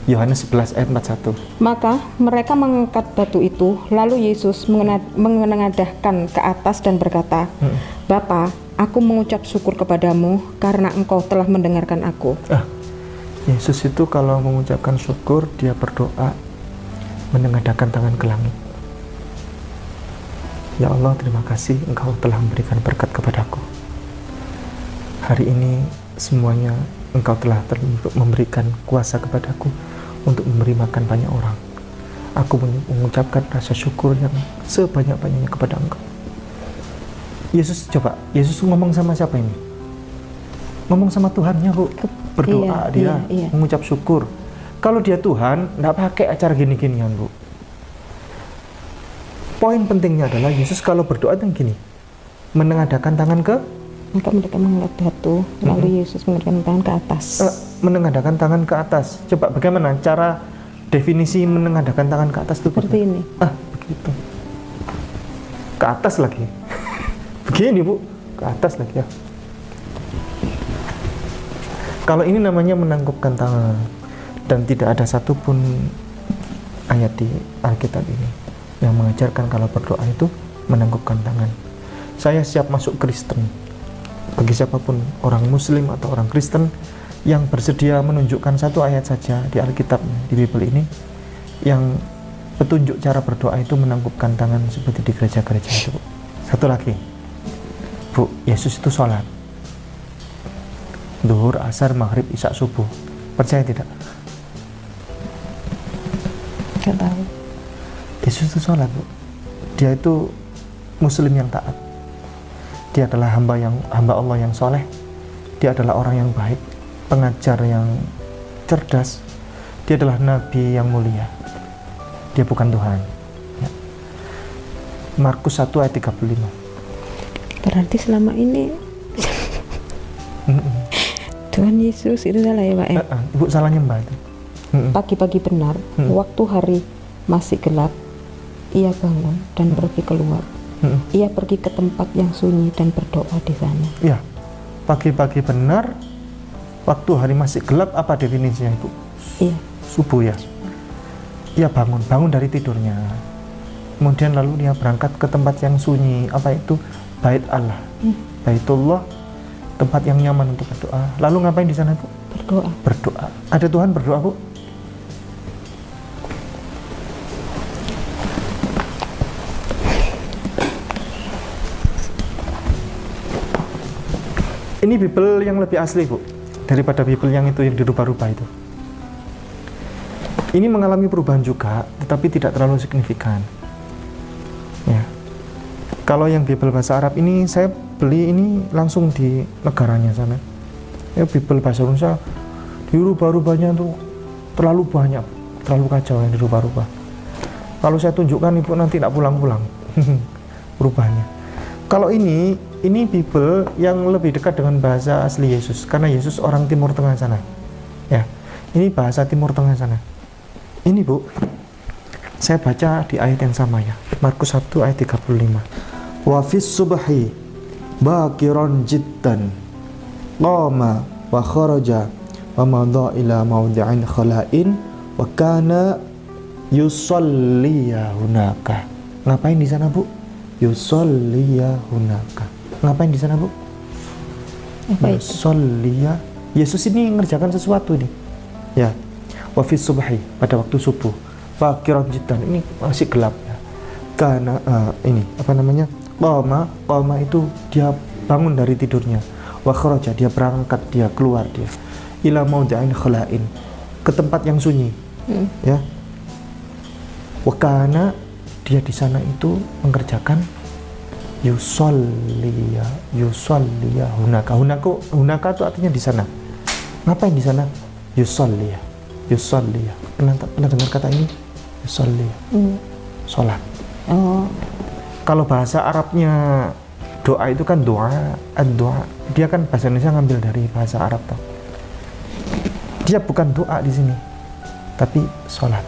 Yohanes 11 ayat 41. Maka mereka mengangkat batu itu, lalu Yesus menengadahkan ke atas dan berkata, Bapa, aku mengucap syukur kepadamu karena engkau telah mendengarkan aku. Yesus itu kalau mengucapkan syukur, dia berdoa menengadahkan tangan ke langit. Ya Allah, terima kasih engkau telah memberikan berkat kepadaku. Hari ini semuanya engkau telah memberikan kuasa kepadaku untuk memberi makan banyak orang. Aku mengucapkan rasa syukur yang sebanyak-banyaknya kepada engkau. Yesus ngomong sama siapa ini? Ngomong sama Tuhannya, Bu. Berdoa, dia mengucap syukur. Kalau dia Tuhan, nggak pakai acara gini-ginian, Bu. Poin pentingnya adalah Yesus kalau berdoa itu gini, menengadahkan tangan ke, maka mereka mengangkat batu, lalu Yesus menengadahkan tangan ke atas. Menengadahkan tangan ke atas. Coba bagaimana cara definisi menengadahkan tangan ke atas itu? Seperti ini. Begitu. Ke atas lagi. Begini, Bu. Ke atas lagi ya. Kalau ini namanya menangkupkan tangan, dan tidak ada satupun ayat di Alkitab ini yang mengajarkan kalau berdoa itu menangkupkan tangan. Saya siap masuk Kristen. Bagi siapapun, orang Muslim atau orang Kristen yang bersedia menunjukkan satu ayat saja di Alkitab, di Bible ini, yang petunjuk cara berdoa itu menangkupkan tangan seperti di gereja-gereja itu, Bu. Satu lagi, Bu, Yesus itu sholat Duhur, Asar, Maghrib, Isya, Subuh. Percaya tidak? Gak tahu. Yesus itu sholat, Bu. Dia itu Muslim yang taat. Dia adalah hamba Allah yang soleh. Dia adalah orang yang baik, pengajar yang cerdas. Dia adalah nabi yang mulia. Dia bukan Tuhan. Ya. Markus 1 ayat 35. Berarti selama ini Tuhan Yesus itu salah ya, Pak? Ibu salah nyembah itu. Pagi-pagi benar, waktu hari masih gelap, ia bangun dan pergi keluar. Ia pergi ke tempat yang sunyi dan berdoa di sana. Ya, pagi-pagi benar, waktu hari masih gelap, apa definisinya, Ibu? Iya. Subuh ya. Ia bangun dari tidurnya. Kemudian lalu dia berangkat ke tempat yang sunyi, apa itu? Bait Allah, Baitullah, tempat yang nyaman untuk berdoa. Lalu ngapain di sana, Bu? Berdoa. Ada Tuhan berdoa, Bu? Ini Bible yang lebih asli, Bu, daripada Bible yang itu, yang dirubah-rubah itu. Ini mengalami perubahan juga, tetapi tidak terlalu signifikan. Ya. Kalau yang Bible bahasa Arab ini, saya beli ini langsung di negaranya sana. Ya, Bible bahasa Indonesia dirubah-rubahnya tuh terlalu banyak, terlalu kacau yang dirubah-rubah. Kalau saya tunjukkan, Ibu nanti tidak pulang-pulang perubahannya. Kalau ini Bible yang lebih dekat dengan bahasa asli Yesus, karena Yesus orang Timur Tengah sana. Ya, ini bahasa Timur Tengah sana. Ini, Bu, saya baca di ayat yang sama ya, Markus 1 ayat 35. Wa fis subhi bakiron jiddan qama wa kharaja wa madha ila mawdi'in khala'in wa kana yusalliya hunaka. Ngapain di sana, Bu? Yusalliya hunaka. Ngapain di sana, Bu? Apa itu? Yusalliya. Yesus ini mengerjakan sesuatu nih. Ya. Wa fi subhi, pada waktu subuh. Fakiran jiddan, ini masih gelap ya. Karena ini apa namanya? Qama itu dia bangun dari tidurnya. Wa kharaja, dia berangkat, dia keluar dia. Ila mawdi'in khala'in, ke tempat yang sunyi. Ya. Wa kana, dia di sana itu mengerjakan yusalliya hunaka itu artinya di sana. Ngapain di sana? Yusalliya. Pernah dengar kata ini? Yusalliya. Salat. Oh, Kalau bahasa Arabnya doa itu kan doa. Dia kan bahasa Indonesia ngambil dari bahasa Arab toh. Dia bukan doa di sini, tapi salat.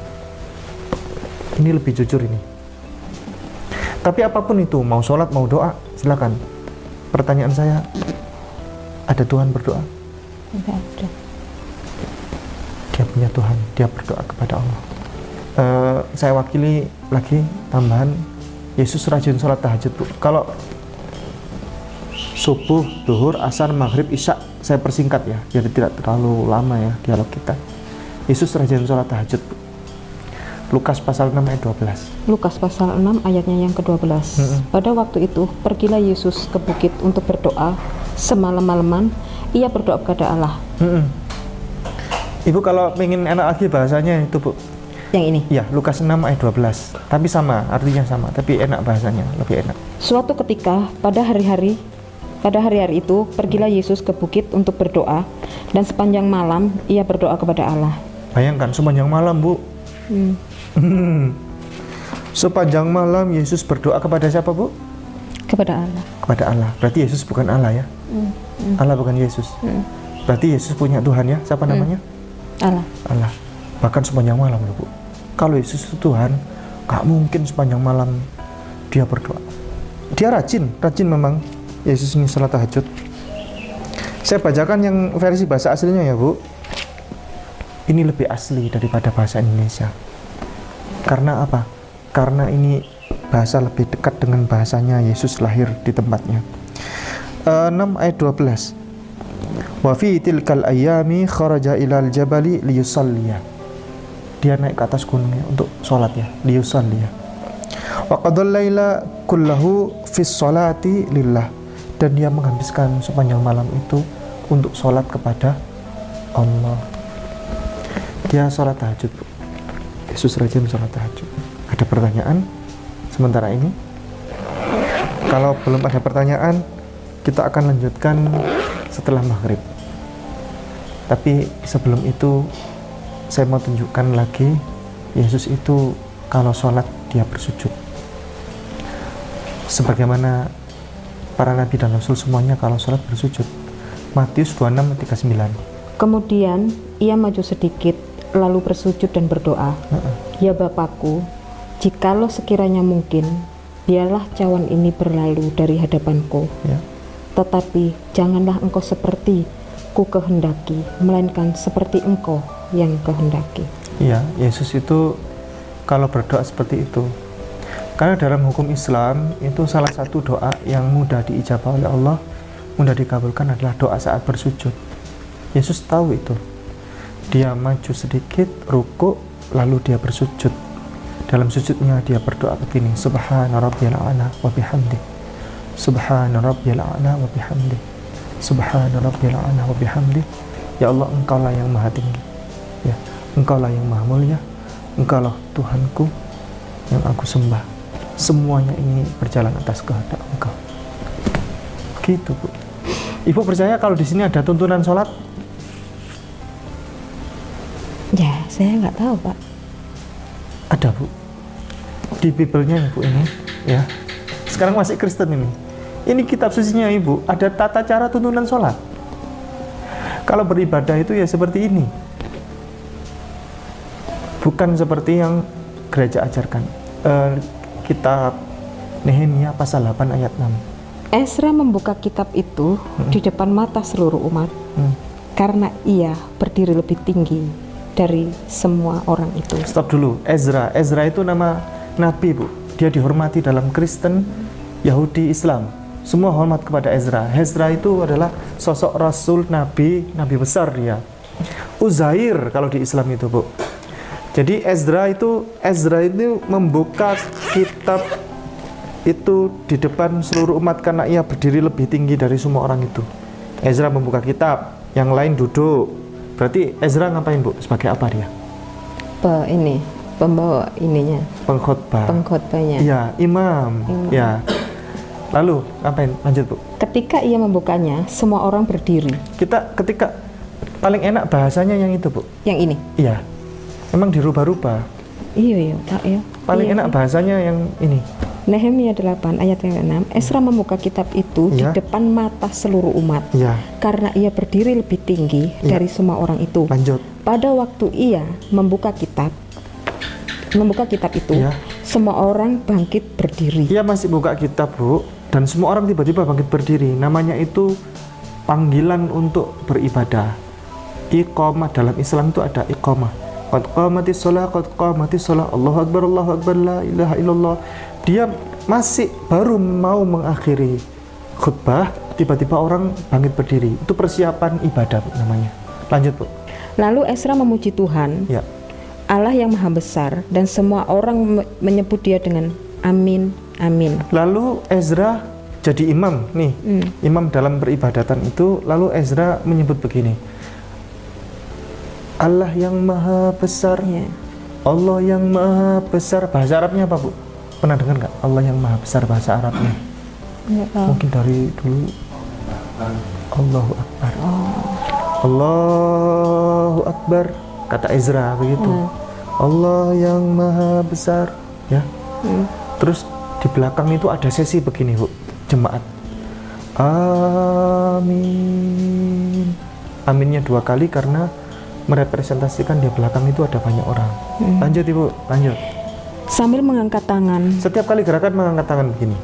Ini lebih jujur ini. Tapi apapun itu, mau sholat, mau doa, silakan. Pertanyaan saya, ada Tuhan berdoa? enggak ada. Dia punya Tuhan, dia berdoa kepada Allah. Saya wakili lagi tambahan, Yesus rajin sholat tahajud, Bu. Kalau subuh, duhur, asar, maghrib, isya, saya persingkat ya, jadi tidak terlalu lama ya dialog kita. Yesus rajin sholat tahajud, Bu. Lukas pasal 6 ayat 12. Lukas pasal 6 ayatnya yang ke-12. Pada waktu itu, pergilah Yesus ke bukit untuk berdoa. Semalam-malaman, ia berdoa kepada Allah. Ibu kalau pengen enak lagi bahasanya itu, Bu. Yang ini. Ya, Lukas 6 ayat 12. Tapi sama, artinya sama, tapi enak bahasanya, lebih enak. Suatu ketika, pada hari-hari itu, pergilah Yesus ke bukit untuk berdoa, dan sepanjang malam, ia berdoa kepada Allah. Bayangkan, sepanjang malam, Bu. Sepanjang malam Yesus berdoa kepada siapa, Bu? Kepada Allah. Kepada Allah. Berarti Yesus bukan Allah ya? Allah bukan Yesus. Berarti Yesus punya Tuhan ya? Siapa namanya? Allah. Allah. Bahkan sepanjang malam loh, Bu. Kalau Yesus itu Tuhan, gak mungkin sepanjang malam dia berdoa. Dia rajin memang. Yesus ini salat tahajud. Saya bacakan yang versi bahasa aslinya ya, Bu. Ini lebih asli daripada bahasa Indonesia. Karena apa? Karena ini bahasa lebih dekat dengan bahasanya Yesus lahir di tempatnya. 6 ayat 12. Wa fi tilkal ayyami kharaja ilal jabali liyusalliya. Dia naik ke atas gunungnya untuk sholat ya, liyusalliya. Wa qadal laila kullahu fis sholati lillah. Dan dia menghabiskan sepanjang malam itu untuk sholat kepada Allah. Dia sholat tahajud, Bu. Yesus rajin sholat tahajud. Ada pertanyaan sementara ini? Kalau belum ada pertanyaan, kita akan lanjutkan setelah maghrib. Tapi sebelum itu, saya mau tunjukkan lagi, Yesus itu kalau sholat dia bersujud. Sebagaimana para nabi dan rasul semuanya kalau sholat bersujud. Matius 26:39. Kemudian ia maju sedikit, lalu bersujud dan berdoa. Ya Bapakku, jikalau sekiranya mungkin, biarlah cawan ini berlalu dari hadapanku. Ya. Tetapi janganlah engkau seperti ku kehendaki, melainkan seperti engkau yang kehendaki. Iya, Yesus itu kalau berdoa seperti itu. Karena dalam hukum Islam itu salah satu doa yang mudah diijabah oleh Allah, mudah dikabulkan adalah doa saat bersujud. Yesus tahu itu. Dia maju sedikit, ruku, lalu dia bersujud. Dalam sujudnya dia berdoa begini, Subhana rabbiyal a'la wa bihamdi. Subhana rabbiyal a'la wa bihamdi. Subhana rabbiyal a'la wa bihamdi. Ya Allah, Engkaulah yang maha tinggi. Ya, Engkaulah yang maha mulia. Engkaulah Tuhanku yang aku sembah. Semuanya ini berjalan atas kehendak Engkau. Gitu, Bu. Ibu percaya kalau di sini ada tuntunan sholat? Ya, saya nggak tahu, Pak. Ada, Bu. Di Bible-nya, Ibu, ini ya. Sekarang masih Kristen ini. Ini kitab sucinya, Ibu. Ada tata cara tuntunan sholat. Kalau beribadah itu ya seperti ini. Bukan seperti yang gereja ajarkan. Kitab Nehemia pasal 8 ayat 6. Ezra membuka kitab itu di depan mata seluruh umat karena ia berdiri lebih tinggi dari semua orang itu. Stop dulu. Ezra itu nama nabi, Bu. Dia dihormati dalam Kristen, Yahudi, Islam. Semua hormat kepada Ezra. Ezra itu adalah sosok rasul, nabi besar dia. Uzair kalau di Islam itu, Bu. Jadi Ezra itu membuka kitab itu di depan seluruh umat karena ia berdiri lebih tinggi dari semua orang itu. Ezra membuka kitab, yang lain duduk. Berarti Ezra ngapain, Bu? Sebagai apa dia? Pembawa ininya. Pengkhotbahnya. Iya, imam. Ya. Lalu ngapain? Lanjut, Bu. Ketika ia membukanya, semua orang berdiri. Ketika paling enak bahasanya yang itu, Bu. Yang ini. Iya. Memang dirubah-rubah. Iya. Paling enak bahasanya yang ini. Nehemia 8 ayat yang 6, Ezra membuka kitab itu di depan mata seluruh umat karena ia berdiri lebih tinggi dari semua orang itu. Lanjut. Pada waktu ia membuka kitab itu, semua orang bangkit berdiri. Ia masih buka kitab, Bu, dan semua orang tiba-tiba bangkit berdiri. Namanya itu panggilan untuk beribadah. Iqamah dalam Islam itu ada iqamah. Qad qamatis shalah, Allahu akbar, la ilaha illallah. Dia masih baru mau mengakhiri khutbah, tiba-tiba orang bangkit berdiri. Itu persiapan ibadah, Bu, namanya. Lanjut, Bu. Lalu Ezra memuji Tuhan, Allah yang maha besar, dan semua orang menyebut dia dengan amin, amin. Lalu Ezra jadi imam nih, imam dalam peribadatan itu. Lalu Ezra menyebut begini, Allah yang maha besar, Allah yang maha besar. Bahasa Arabnya apa, Bu? Pernah dengar nggak Allah yang maha besar bahasa Arabnya? Mungkin dari dulu. Allahu Akbar. Allahu Akbar, kata Ezra begitu. Allah yang maha besar, ya. Terus di belakang itu ada sesi begini, Bu, jemaat. Amin. Aminnya 2 kali karena merepresentasikan di belakang itu ada banyak orang. Lanjut, Ibu, lanjut. Sambil mengangkat tangan. Setiap kali gerakan mengangkat tangan begini.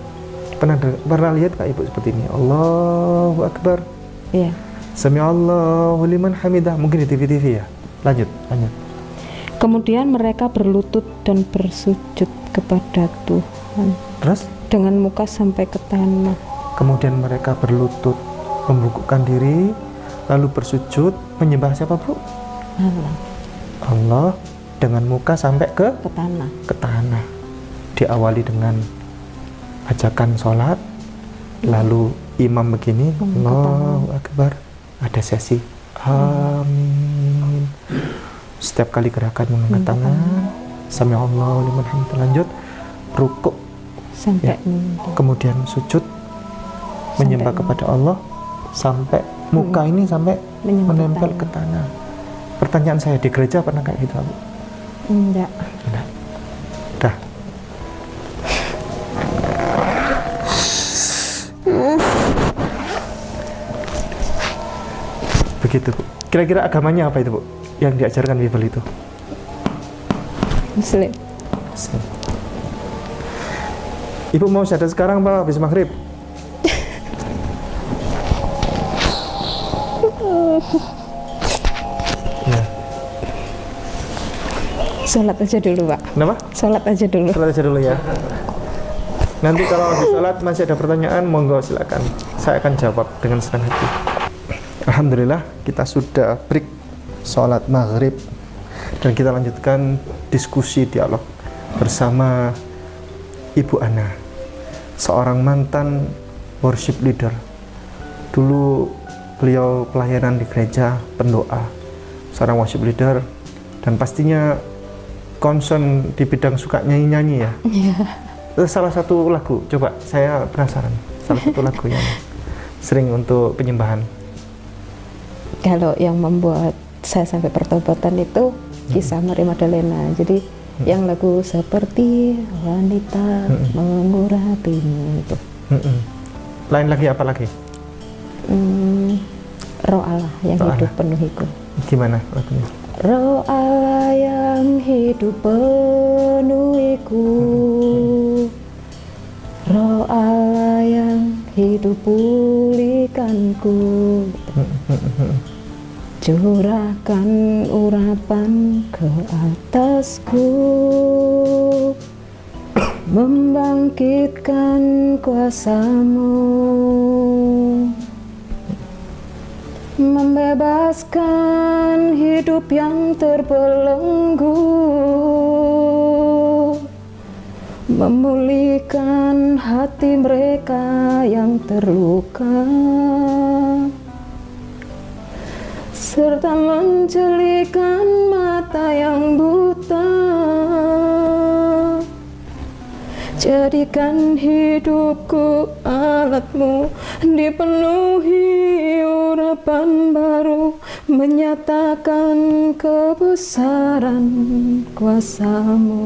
Pernah lihat Kak Ibu seperti ini? Allahu Akbar. Iya. Sami'allahu liman hamidah. Mungkin di TV-TV ya. Lanjut. Kemudian mereka berlutut dan bersujud kepada Tuhan. Terus? Dengan muka sampai ke tanah. Kemudian mereka berlutut, membungkukkan diri, lalu bersujud, menyembah siapa, Bu? Allah. Dengan muka sampai ke tanah. Diawali dengan ajakan sholat, lalu imam begini, Allahu Akbar, ada sesi amin. Setiap kali gerakan mengangkat tangan, Sami'allahu liman hamidah. Lanjut rukuk sampai kemudian sujud, menyembah kepada Allah sampai muka ini sampai menempel ke tanah. Pertanyaan saya, di gereja pernah kayak gitu, Bu? Enggak. Dah. Begitu, Bu. Kira-kira agamanya apa itu, Bu? Yang diajarkan Bible itu? Muslim. Ibu mau syahadat sekarang, Pak, habis maghrib? Ya. Sholat aja dulu, Pak. Kenapa? Sholat aja dulu Ya. Nanti kalau habis sholat masih ada pertanyaan, monggo silakan. Saya akan jawab dengan senang hati. Alhamdulillah, kita sudah break sholat maghrib dan kita lanjutkan diskusi dialog bersama Ibu Ana, seorang mantan worship leader. Dulu beliau pelayanan di gereja, pendoa, seorang worship leader, dan pastinya concern di bidang suka nyanyi-nyanyi ya. Salah satu lagu, coba saya penasaran, salah satu lagu yang sering untuk penyembahan. Kalau yang membuat saya sampai pertobatan itu kisah Maria Magdalena. Jadi yang lagu seperti wanita mengurapimu itu. Lain lagi apa lagi? Roh Allah yang hidup penuhiku. Gimana lagunya? Roh Allah yang hidup penuhiku, Roh Allah yang hidup pulihkanku, curahkan urapan ke atasku, membangkitkan kuasa-Mu, membebaskan hidup yang terbelenggu, memulihkan hati mereka yang terluka, serta menjelikan mata yang buta. Jadikan hidupku alat-Mu, dipenuhi urapan baru, menyatakan kebesaran kuasa-Mu.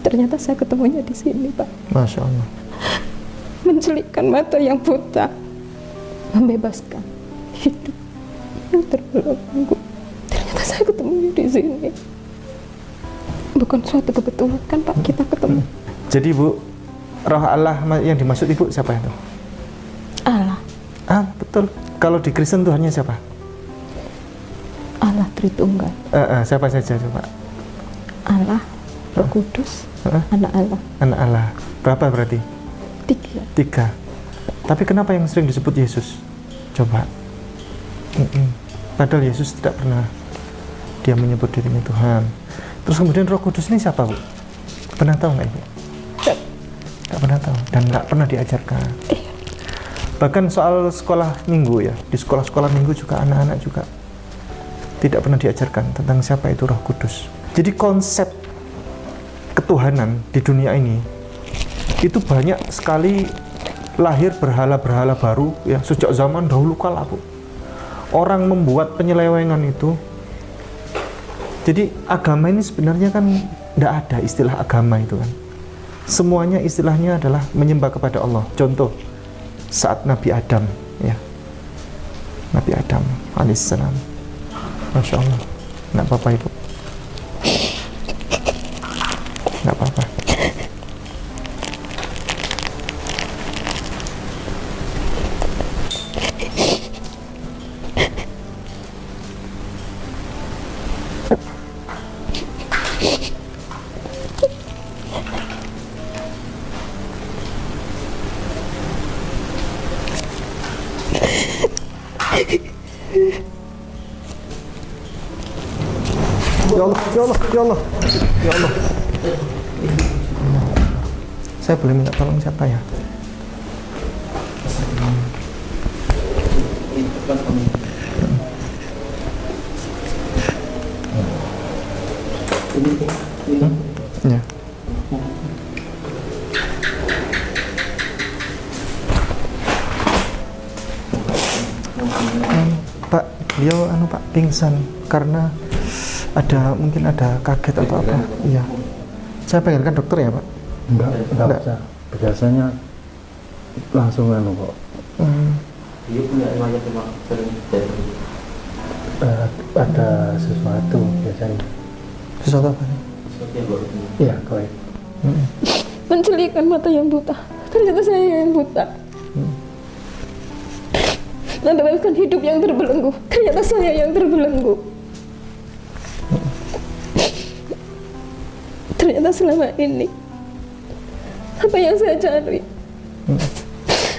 Ternyata saya ketemunya di sini, Pak. Masya Allah. Mencelikkan mata yang buta, membebaskan hidup yang terbelenggu. Ternyata saya ketemunya di sini. Bukan suatu kebetulan kan, Pak, kita ketemu. Jadi Bu, roh Allah yang dimaksud Ibu siapa itu? Allah. Betul. Kalau di Kristen Tuhannya siapa? Allah Tritunggal. Siapa saja coba? Allah, Roh Kudus, Anak Allah. Anak Allah. Berapa berarti? 3. Tapi kenapa yang sering disebut Yesus? Coba. Padahal Yesus tidak pernah dia menyebut dirinya Tuhan. Terus kemudian Roh Kudus ini siapa, Bu? Pernah tahu nggak, Ibu? Nggak pernah tahu dan nggak pernah diajarkan. Bahkan soal sekolah minggu ya, di sekolah-sekolah minggu juga anak-anak juga tidak pernah diajarkan tentang siapa itu Roh Kudus. Jadi konsep ketuhanan di dunia ini itu banyak sekali lahir berhala-berhala baru ya sejak zaman dahulu kala, Bu. Orang membuat penyelewengan itu. Jadi agama ini sebenarnya kan tidak ada istilah agama itu kan. Semuanya istilahnya adalah menyembah kepada Allah. Contoh saat Nabi Adam ya. Nabi Adam alaihissalam. Masya Allah. Nggak apa-apa, Ibu. Nggak apa-apa. Ya Allah, ya Allah, ya Allah, ya Allah. Saya boleh minta tolong siapa ya? Ya. Pak, beliau Pak pingsan karena mungkin ada kaget atau apa? Iya. Saya panggilkan dokter ya, Pak? Enggak usah. Biasanya langsung kok. Dia punya riwayat cuma sering Ada sesuatu biasanya. Sesuatu apa? sesuatu yang baru. Iya, korek. Mencelikan mata yang buta. Ternyata saya yang buta. Membebaskan hidup yang terbelenggu. Ternyata saya yang terbelenggu. Ternyata selama ini apa yang saya cari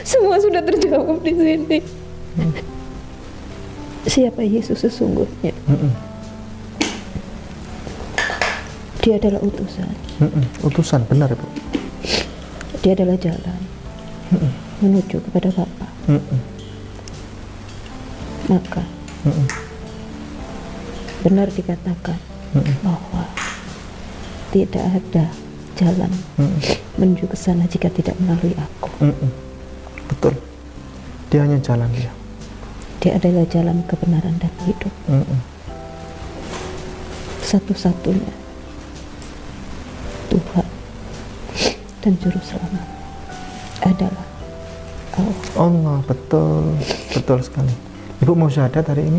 semua sudah terjawab di sini. Siapa Yesus sesungguhnya? Dia adalah utusan. Utusan, benar, Bu. Dia adalah jalan menuju kepada Bapa. Maka benar dikatakan bahwa tidak ada jalan menuju ke sana jika tidak melalui aku. Betul. Dia hanya jalan dia. Dia adalah jalan kebenaran dan hidup. Satu-satunya Tuhan dan Juru Selamat adalah Allah. Allah, betul. Betul sekali. Ibu mau syahadat hari ini?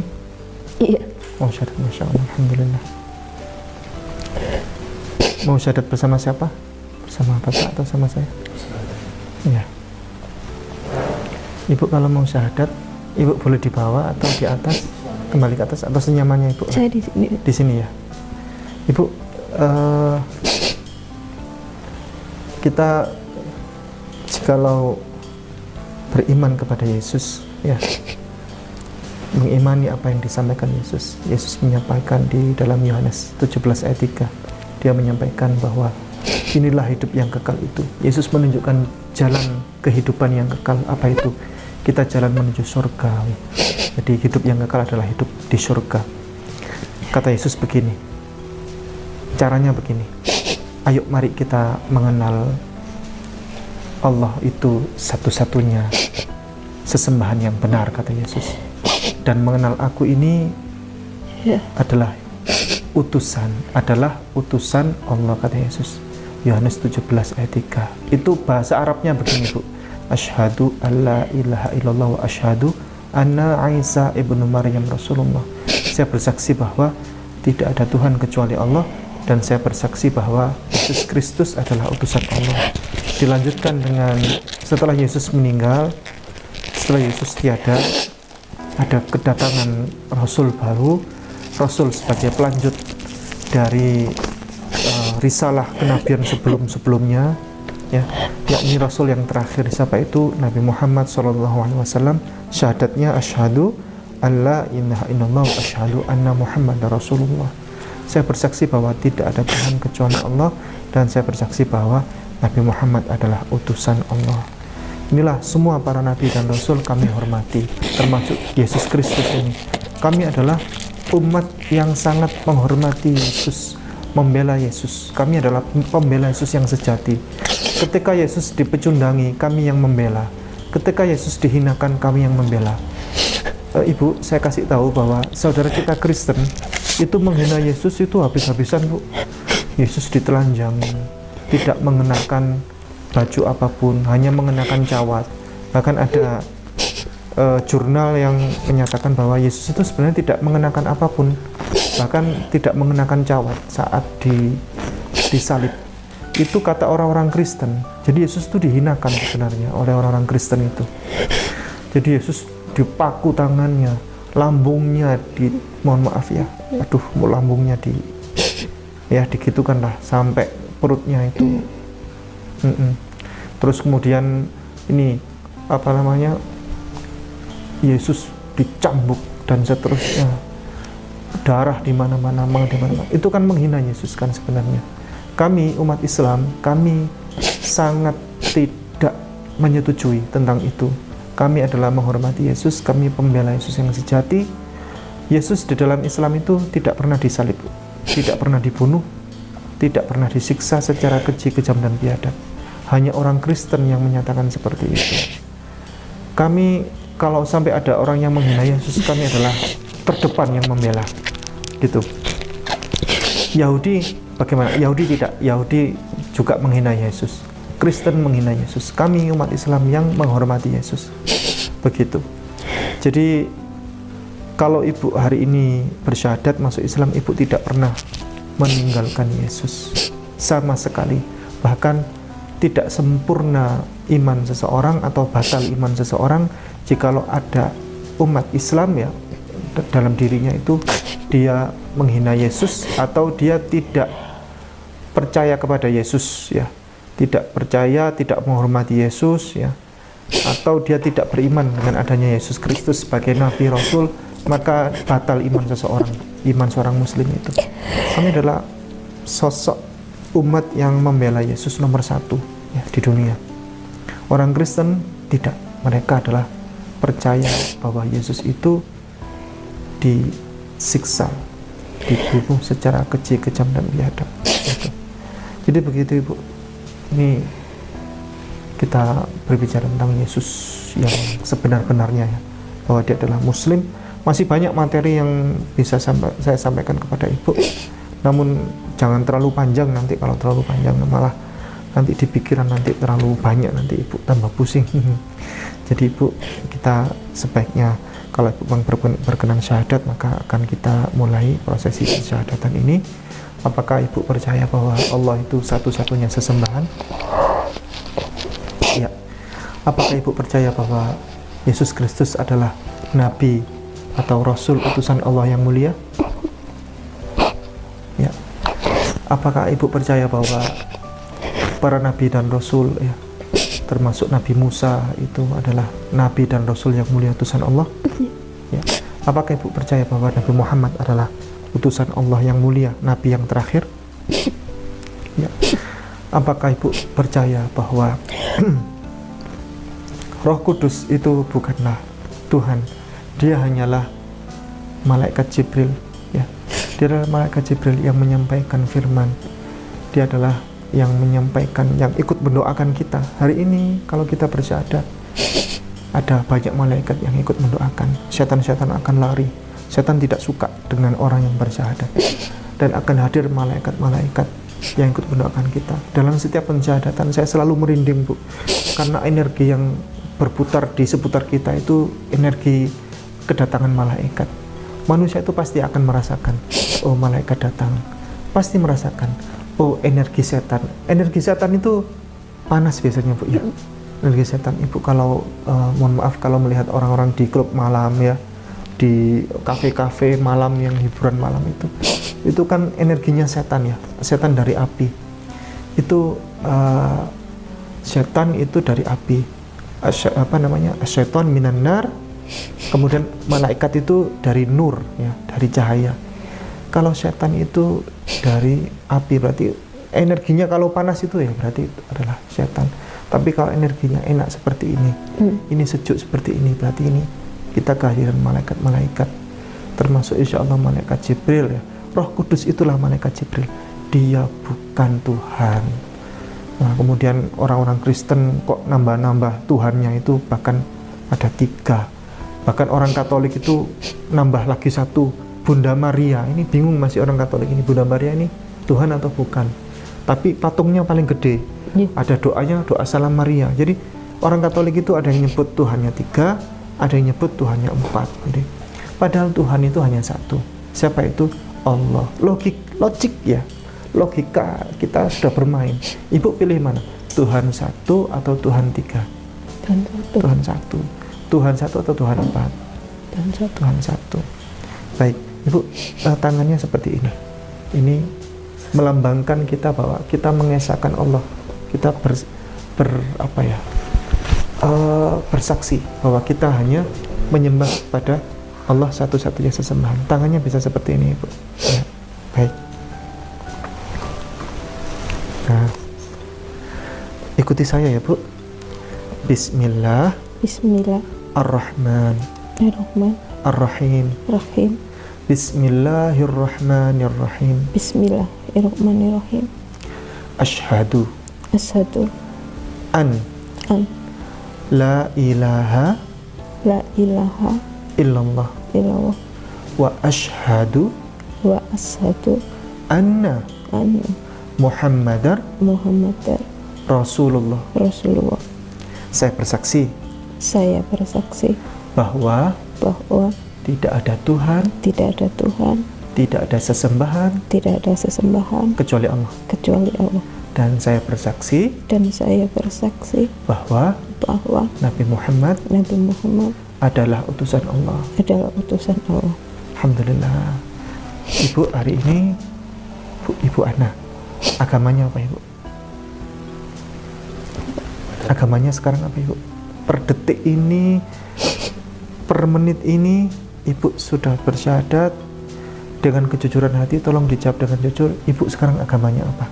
Iya. Mau syahadat, Masya Allah, Alhamdulillah. Mau syahadat bersama siapa? Bersama Bapak atau sama saya? Iya. Ibu kalau mau syahadat, Ibu boleh dibawa atau di atas, kembali ke atas atau senyamannya Ibu? Saya di sini. Di sini ya. Ibu, kita jikalau beriman kepada Yesus, ya, mengimani apa yang disampaikan Yesus. Yesus menyampaikan di dalam Yohanes 17 ayat 3, dia menyampaikan bahwa inilah hidup yang kekal itu. Yesus menunjukkan jalan kehidupan yang kekal. Apa itu? Kita jalan menuju surga. Jadi hidup yang kekal adalah hidup di surga. Kata Yesus begini, caranya begini, ayo mari kita mengenal Allah itu satu-satunya sesembahan yang benar, kata Yesus. Dan mengenal aku ini adalah utusan Allah, kata Yesus. Yohanes 17 ayat 3. Itu bahasa Arabnya begini, Bu. Asyhadu alla ilaha illallah wa asyhadu anna Isa ibnu Maryam Rasulullah. Saya bersaksi bahwa tidak ada Tuhan kecuali Allah, dan saya bersaksi bahwa Yesus Kristus adalah utusan Allah. Dilanjutkan dengan setelah Yesus meninggal, setelah Yesus tiada, ada kedatangan Rasul baru, Rasul sebagai pelanjut dari risalah kenabian sebelum-sebelumnya, ya, yakni Rasul yang terakhir. Siapa itu? Nabi Muhammad SAW. Syahadatnya asyhadu alla ilaha illallah wa asyhadu anna Muhammadar Rasulullah. Saya bersaksi bahwa tidak ada Tuhan kecuali Allah, dan saya bersaksi bahwa Nabi Muhammad adalah utusan Allah. Inilah semua para nabi dan rasul kami hormati, termasuk Yesus Kristus ini. Kami adalah umat yang sangat menghormati Yesus, membela Yesus. Kami adalah pembela Yesus yang sejati. Ketika Yesus dipecundangi, kami yang membela. Ketika Yesus dihinakan, kami yang membela. Ibu, saya kasih tahu bahwa saudara kita Kristen itu menghina Yesus itu habis-habisan, Bu. Yesus ditelanjang, tidak mengenakan baju apapun, hanya mengenakan cawat. Bahkan ada jurnal yang menyatakan bahwa Yesus itu sebenarnya tidak mengenakan apapun, bahkan tidak mengenakan cawat saat disalib. Itu kata orang-orang Kristen. Jadi Yesus itu dihinakan sebenarnya oleh orang-orang Kristen itu. Jadi Yesus dipaku tangannya, lambungnya mohon maaf ya, lambungnya digitukan lah sampai perutnya itu. Terus kemudian ini Yesus dicambuk dan seterusnya, darah di mana-mana. Itu kan menghina Yesus kan sebenarnya. Kami umat Islam, kami sangat tidak menyetujui tentang itu. Kami adalah menghormati Yesus, kami pembela Yesus yang sejati. Yesus di dalam Islam itu tidak pernah disalib, tidak pernah dibunuh, tidak pernah disiksa secara keji, kejam, dan biadab. Hanya orang Kristen yang menyatakan seperti itu. Kami, kalau sampai ada orang yang menghina Yesus, kami adalah terdepan yang membela, gitu. Yahudi bagaimana? Yahudi tidak. Yahudi juga menghina Yesus. Kristen menghina Yesus. Kami umat Islam yang menghormati Yesus. Begitu. Jadi kalau ibu hari ini bersyahadat masuk Islam, ibu tidak pernah meninggalkan Yesus sama sekali. Bahkan tidak sempurna iman seseorang atau batal iman seseorang jikalau ada umat Islam ya dalam dirinya itu dia menghina Yesus atau dia tidak percaya kepada Yesus ya, tidak percaya, tidak menghormati Yesus ya, atau dia tidak beriman dengan adanya Yesus Kristus sebagai Nabi Rasul, maka batal iman seseorang, iman seorang Muslim itu. Kami adalah sosok umat yang membela Yesus nomor satu ya, di dunia. Orang Kristen tidak, mereka adalah percaya bahwa Yesus itu disiksa, dibunuh secara keji, kejam, dan biadab. Jadi begitu Ibu. Ini kita berbicara tentang Yesus yang sebenar-benarnya ya, bahwa dia adalah Muslim. Masih banyak materi yang bisa saya sampaikan kepada Ibu, namun jangan terlalu panjang. Nanti kalau terlalu panjang malah nanti di pikiran nanti terlalu banyak, nanti Ibu tambah pusing. Jadi Ibu, kita sebaiknya kalau Ibu berkenan syahadat, maka akan kita mulai prosesi syahadatan ini. Apakah Ibu percaya bahwa Allah itu satu-satunya sesembahan? Ya. Apakah Ibu percaya bahwa Yesus Kristus adalah Nabi atau Rasul utusan Allah yang mulia? Ya. Apakah Ibu percaya bahwa para Nabi dan Rasul, ya, termasuk Nabi Musa itu adalah Nabi dan Rasul yang mulia utusan Allah? Ya. Apakah Ibu percaya bahwa Nabi Muhammad adalah utusan Allah yang mulia, Nabi yang terakhir? Ya. Apakah Ibu percaya bahwa Roh Kudus itu bukanlah Tuhan, dia hanyalah malaikat Jibril, ya. Dia adalah malaikat Jibril yang menyampaikan firman. Dia adalah yang menyampaikan, yang ikut mendoakan kita. Hari ini kalau kita bersyahadat, ada banyak malaikat yang ikut mendoakan. Setan-setan akan lari. Setan tidak suka dengan orang yang bersyahadat. Dan akan hadir malaikat-malaikat yang ikut mendoakan kita. Dalam setiap pensyahadatan saya selalu merinding, Bu, karena energi yang berputar di seputar kita itu energi kedatangan malaikat. Manusia itu pasti akan merasakan, oh malaikat datang, pasti merasakan, oh energi setan. Energi setan itu panas biasanya, Bu, ya. Energi setan, Ibu kalau mohon maaf kalau melihat orang-orang di klub malam, ya, di kafe-kafe malam yang hiburan malam itu kan energinya setan, ya, setan dari api. Itu setan itu dari api. Syaitan minan nar, kemudian malaikat itu dari nur, ya, dari cahaya. Kalau setan itu dari api, berarti energinya kalau panas itu, ya, berarti itu adalah setan. Tapi kalau energinya enak seperti ini sejuk seperti ini, berarti ini kita kehadiran malaikat-malaikat, termasuk insya Allah malaikat Jibril, ya. Roh Kudus itulah malaikat Jibril, dia bukan Tuhan. Nah, kemudian orang-orang Kristen kok nambah-nambah Tuhannya itu bahkan ada 3. Bahkan orang Katolik itu nambah lagi 1, Bunda Maria. Ini bingung masih orang Katolik ini, Bunda Maria ini Tuhan atau bukan. Tapi patungnya paling gede. Ada doanya, doa Salam Maria. Jadi orang Katolik itu ada yang nyebut Tuhannya 3, ada yang nyebut Tuhannya 4. Jadi, padahal Tuhan itu hanya 1. Siapa itu? Allah. Logik, ya. Logika kita sudah bermain. Ibu pilih mana? Tuhan 1 atau Tuhan 3? Tuhan 1. Tuhan 1 atau Tuhan 4? Tuhan 1. Baik, Ibu, tangannya seperti ini. Ini melambangkan kita bahwa kita mengesahkan Allah. Kita bersaksi bahwa kita hanya menyembah pada Allah satu-satunya sesembahan. Tangannya bisa seperti ini, Ibu. Ya, baik. Nah, ikuti saya, ya, Bu. Bismillah. Ar-Rahman. Ar-Rahim. Bismillahirrahmanirrahim. Ashhadu. An. La ilaha. Illallah. Wa ashhadu. Anna. Muhammadar Rasulullah. Saya bersaksi bahwa tidak ada Tuhan, tidak ada sesembahan kecuali Allah. Dan saya bersaksi bahwa Nabi Muhammad adalah utusan Allah. Alhamdulillah. Ibu hari ini, Ibu Ana, agamanya apa, Ibu? Agamanya sekarang apa, Ibu? Per detik ini, per menit ini, Ibu sudah bersyahadat dengan kejujuran hati. Tolong dijawab dengan jujur. Ibu sekarang agamanya apa?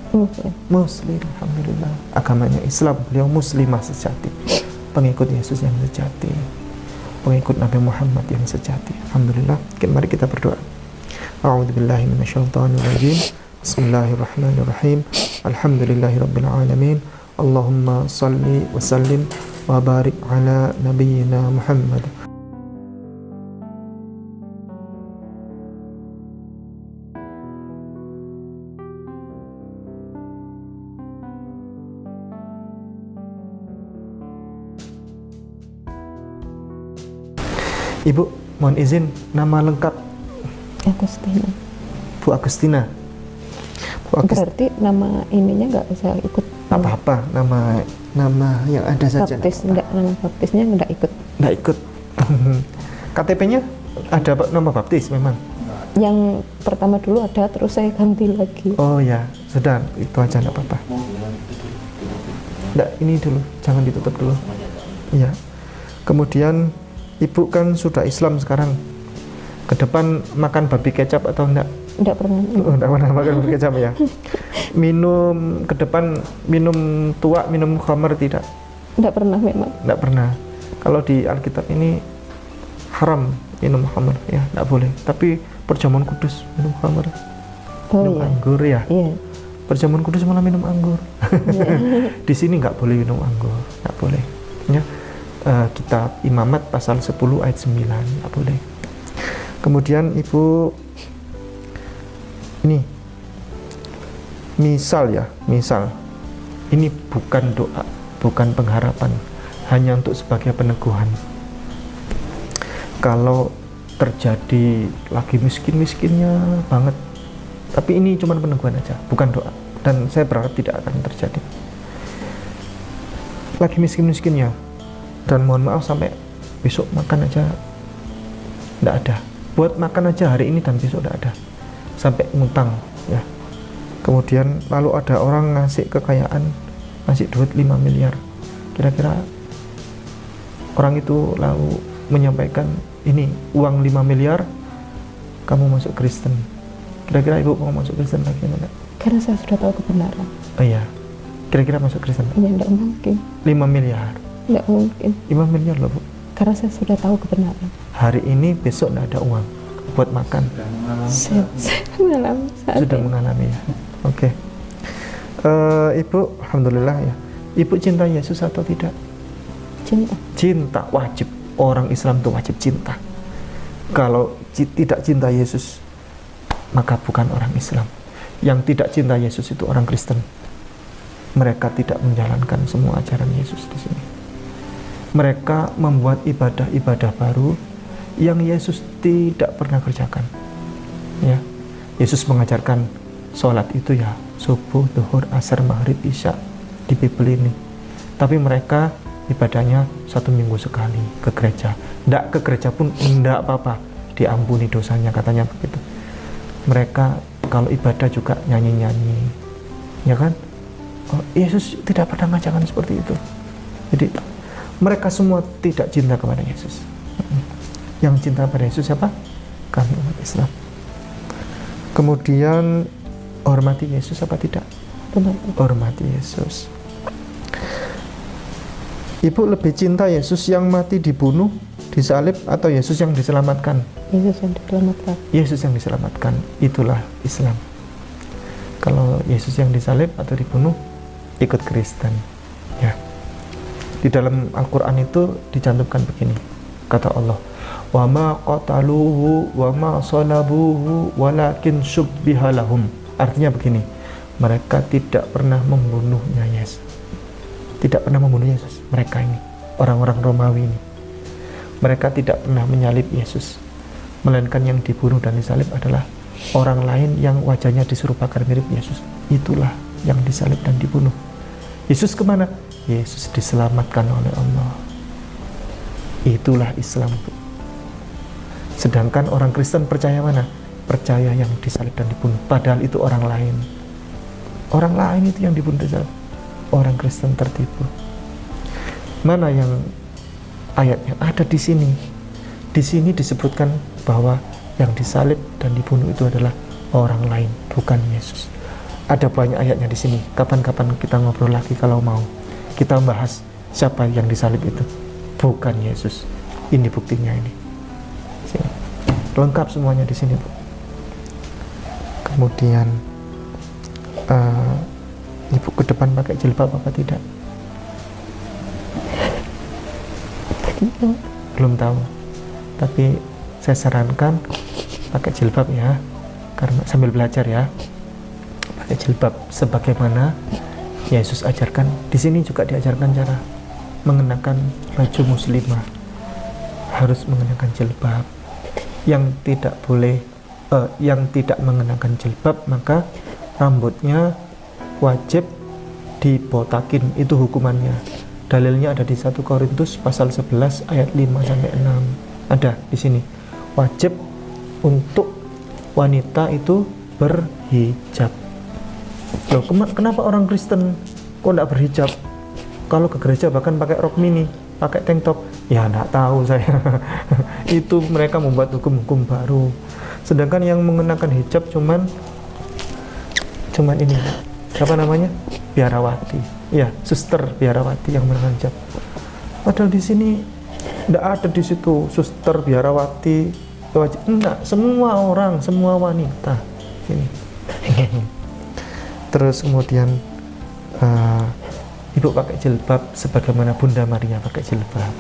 Muslim. Alhamdulillah. Agamanya Islam. Beliau muslimah sejati, pengikut Yesus yang sejati, pengikut Nabi Muhammad yang sejati. Alhamdulillah. Mari kita berdoa. A'udzubillahi minasyaitonirrajim. Bismillahirrahmanirrahim. Alhamdulillahirabbil alamin. Allahumma salli wa sallim wa barik ala nabiyyina Muhammad. Ibu, mohon izin, nama lengkap? Agustina. Bu Agustina. Berarti nama ininya nggak usah ikut. Apa-apa, nama yang ada saja. Baptis enggak, nama baptisnya nggak ikut. Nggak ikut. KTP-nya ada nama baptis memang. Yang pertama dulu ada, terus saya ganti lagi. Oh ya, sudah, itu aja nggak apa-apa. Nggak, ini dulu, jangan ditutup dulu. Iya. Kemudian ibu kan sudah Islam sekarang. Ke depan makan babi kecap atau enggak? Enggak pernah. Oh, enggak pernah makan babi kecap ya. Minum ke depan, minum tua, minum khamar tidak? Enggak pernah memang. Enggak pernah. Kalau di Alkitab ini haram minum khamar ya, enggak boleh. Tapi perjamuan kudus minum khamar. Minum anggur ya. Iya. Perjamuan kudus malah minum anggur. Di sini nggak boleh minum anggur, nggak boleh. Ya. Kitab Imamat pasal 10 ayat 9 nggak boleh. Kemudian ibu ini misal ini bukan doa, bukan pengharapan, hanya untuk sebagai peneguhan. Kalau terjadi lagi miskin-miskinnya banget, tapi ini cuma peneguhan aja, bukan doa, dan saya berharap tidak akan terjadi. Lagi miskin-miskinnya, dan mohon maaf sampai besok makan aja nggak ada. Buat makan aja hari ini dan besok nggak ada, sampai ngutang ya. Kemudian lalu ada orang ngasih kekayaan, ngasih duit 5 miliar. Kira-kira orang itu lalu menyampaikan, ini uang 5 miliar kamu masuk Kristen. Kira-kira ibu mau masuk Kristen lagi enggak? Karena saya sudah tahu kebenaran. Oh iya. Kira-kira masuk Kristen? Ya enggak mungkin. 5 miliar. Enggak mungkin. 5 miliar loh, Bu. Karena saya sudah tahu kebenaran. Hari ini besok enggak ada uang buat makan. Saya mengalami saat Sudah ini. mengalami ya. Oke. Ibu, alhamdulillah ya. Ibu cinta Yesus atau tidak? Cinta. Cinta, wajib. Orang Islam itu wajib cinta. Kalau tidak cinta Yesus, maka bukan orang Islam. Yang tidak cinta Yesus itu orang Kristen. Mereka tidak menjalankan semua ajaran Yesus di sini. Mereka membuat ibadah-ibadah baru yang Yesus tidak pernah kerjakan. Ya, Yesus mengajarkan sholat itu ya subuh, duhur, asar, maghrib, isya di Bible ini. Tapi mereka ibadahnya 1 minggu sekali ke gereja. Nggak ke gereja pun enggak apa-apa, diampuni dosanya katanya begitu. Mereka kalau ibadah juga nyanyi-nyanyi, ya kan? Oh, Yesus tidak pernah mengajarkan seperti itu. Jadi mereka semua tidak cinta kepada Yesus. Yang cinta pada Yesus siapa? Kami umat Islam. Kemudian hormati Yesus apa tidak? Benar. Hormati Yesus. Ibu lebih cinta Yesus yang mati dibunuh, disalib, atau Yesus yang diselamatkan? Yesus yang diselamatkan. Yesus yang diselamatkan, itulah Islam. Kalau Yesus yang disalib atau dibunuh, ikut Kristen. Ya. Di dalam Al-Quran itu dicantumkan begini, kata Allah, wa ma qataluhu wa ma salabuhu walakin syubbiha lahum. Artinya begini, mereka tidak pernah membunuhnya Yesus. Tidak pernah membunuh Yesus. Mereka ini, orang-orang Romawi ini, mereka tidak pernah menyalib Yesus, melainkan yang dibunuh dan disalib adalah orang lain yang wajahnya diserupakan mirip Yesus. Itulah yang disalib dan dibunuh. Yesus kemana? Yesus diselamatkan oleh Allah. Itulah Islam. Sedangkan orang Kristen percaya mana? Percaya yang disalib dan dibunuh, padahal itu orang lain. Orang lain itu yang dibunuh disalib. Orang Kristen tertipu. Mana yang ayatnya? Ada di sini. Di sini disebutkan bahwa yang disalib dan dibunuh itu adalah orang lain, bukan Yesus. Ada banyak ayatnya di sini. Kapan-kapan kita ngobrol lagi kalau mau. Kita bahas siapa yang disalib itu. Bukan Yesus. Ini buktinya ini. Sini. Lengkap semuanya di sini, Bu. Kemudian Ibu ke depan pakai jilbab apa tidak? Belum tahu. Tapi saya sarankan pakai jilbab ya, karena sambil belajar ya, pakai jilbab sebagaimana Yesus ajarkan. Di sini juga diajarkan cara mengenakan baju muslimah, harus mengenakan jilbab. Yang tidak boleh, yang tidak mengenakan jilbab maka rambutnya wajib dibotakin, itu hukumannya. Dalilnya ada di 1 Korintus pasal 11 ayat 5 sampai 6. Ada di sini. Wajib untuk wanita itu berhijab. Loh, kenapa orang Kristen kok enggak berhijab? Kalau ke gereja bahkan pakai rok mini, pakai tank top. Ya enggak tahu saya. Itu mereka membuat hukum-hukum baru. Sedangkan yang mengenakan hijab cuman ini. Siapa namanya? Biarawati. Ya, suster biarawati yang mengenakan hijab. Padahal di sini enggak ada di situ suster biarawati wajib. Enggak, semua orang, semua wanita. Ini. Terus kemudian ibu pakai jilbab sebagaimana Bunda Maria pakai jilbab.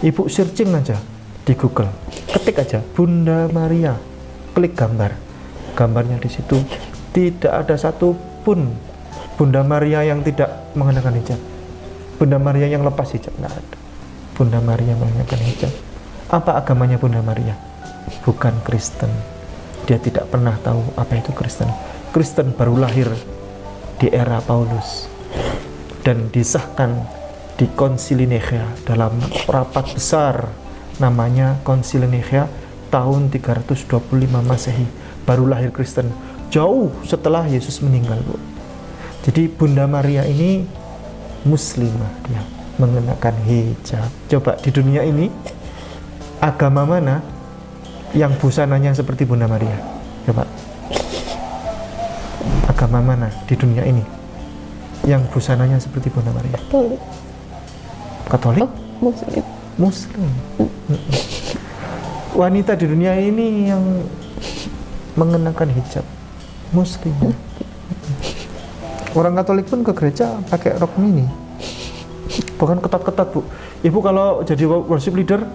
Ibu searching aja di Google, ketik aja Bunda Maria, klik gambarnya di situ, tidak ada satupun Bunda Maria yang tidak mengenakan hijab, Bunda Maria yang lepas hijab, nggak ada. Bunda Maria mengenakan hijab. Apa agamanya Bunda Maria? Bukan Kristen. Dia tidak pernah tahu apa itu Kristen. Kristen baru lahir di era Paulus dan disahkan di Konsili Nikea dalam rapat besar namanya Konsili Nikea tahun 325 Masehi. Baru lahir Kristen jauh setelah Yesus meninggal, Bu. Jadi Bunda Maria ini muslimah, ya, mengenakan hijab. Coba di dunia ini agama mana yang busananya seperti Bunda Maria? Coba. Agama mana di dunia ini yang busananya seperti Bunda Maria? Katolik. Katolik? Oh, Muslim. Muslim. Wanita di dunia ini yang mengenakan hijab Muslim. Orang Katolik pun ke gereja pakai rok mini, bukan ketat-ketat, Bu. Ibu kalau jadi worship leader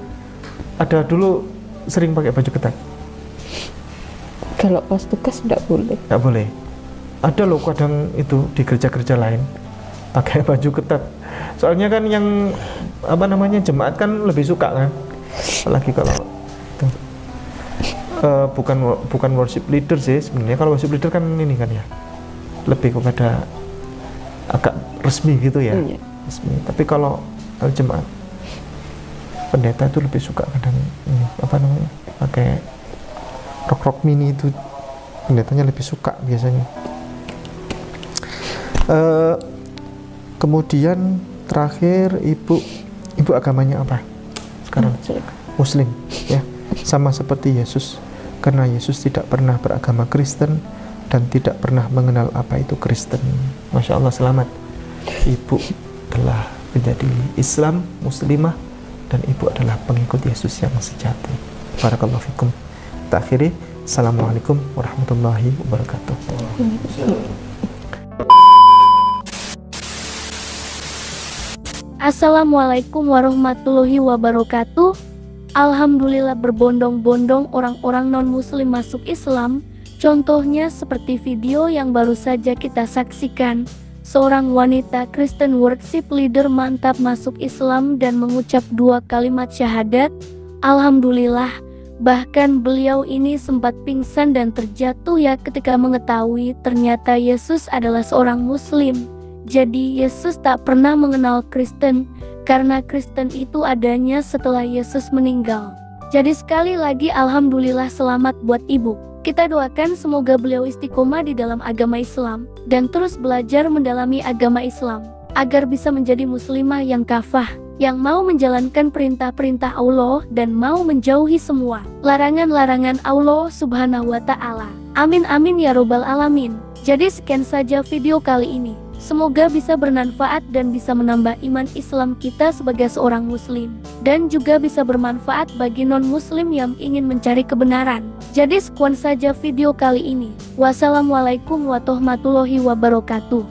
ada dulu sering pakai baju ketat? Kalau pas tugas enggak boleh. Nggak boleh. Ada loh kadang itu di gereja-gereja lain pakai baju ketat. Soalnya kan yang jemaat kan lebih suka kan. Apalagi kalau itu. Bukan worship leader sih sebenarnya. Kalau worship leader kan ini kan ya, lebih kepada agak resmi gitu ya. Iya. Resmi. Tapi kalau jemaat, pendeta itu lebih suka kadang ini, pakai rok mini itu. Pendetanya lebih suka biasanya. Kemudian terakhir ibu agamanya apa sekarang? Muslim, ya, sama seperti Yesus, karena Yesus tidak pernah beragama Kristen dan tidak pernah mengenal apa itu Kristen. Masya Allah, selamat, ibu telah menjadi Islam, muslimah, dan ibu adalah pengikut Yesus yang sejati. Barakallahu fikum. Kita akhiri. Assalamualaikum warahmatullahi wabarakatuh. Assalamualaikum warahmatullahi wabarakatuh. Alhamdulillah berbondong-bondong orang-orang non-muslim masuk Islam. Contohnya seperti video yang baru saja kita saksikan. Seorang wanita Kristen worship leader mantap masuk Islam dan mengucap 2 kalimat syahadat. Alhamdulillah. Bahkan beliau ini sempat pingsan dan terjatuh ya ketika mengetahui ternyata Yesus adalah seorang muslim. Jadi Yesus tak pernah mengenal Kristen, karena Kristen itu adanya setelah Yesus meninggal. Jadi sekali lagi alhamdulillah selamat buat ibu. Kita doakan semoga beliau istiqomah di dalam agama Islam dan terus belajar mendalami agama Islam agar bisa menjadi muslimah yang kafah, yang mau menjalankan perintah-perintah Allah dan mau menjauhi semua larangan-larangan Allah Subhanahu wa Ta'ala. Amin amin ya robbal alamin. Jadi sekian saja video kali ini. Semoga bisa bermanfaat dan bisa menambah iman Islam kita sebagai seorang muslim, dan juga bisa bermanfaat bagi non-muslim yang ingin mencari kebenaran. Jadi sekian saja video kali ini. Wassalamualaikum warahmatullahi wabarakatuh.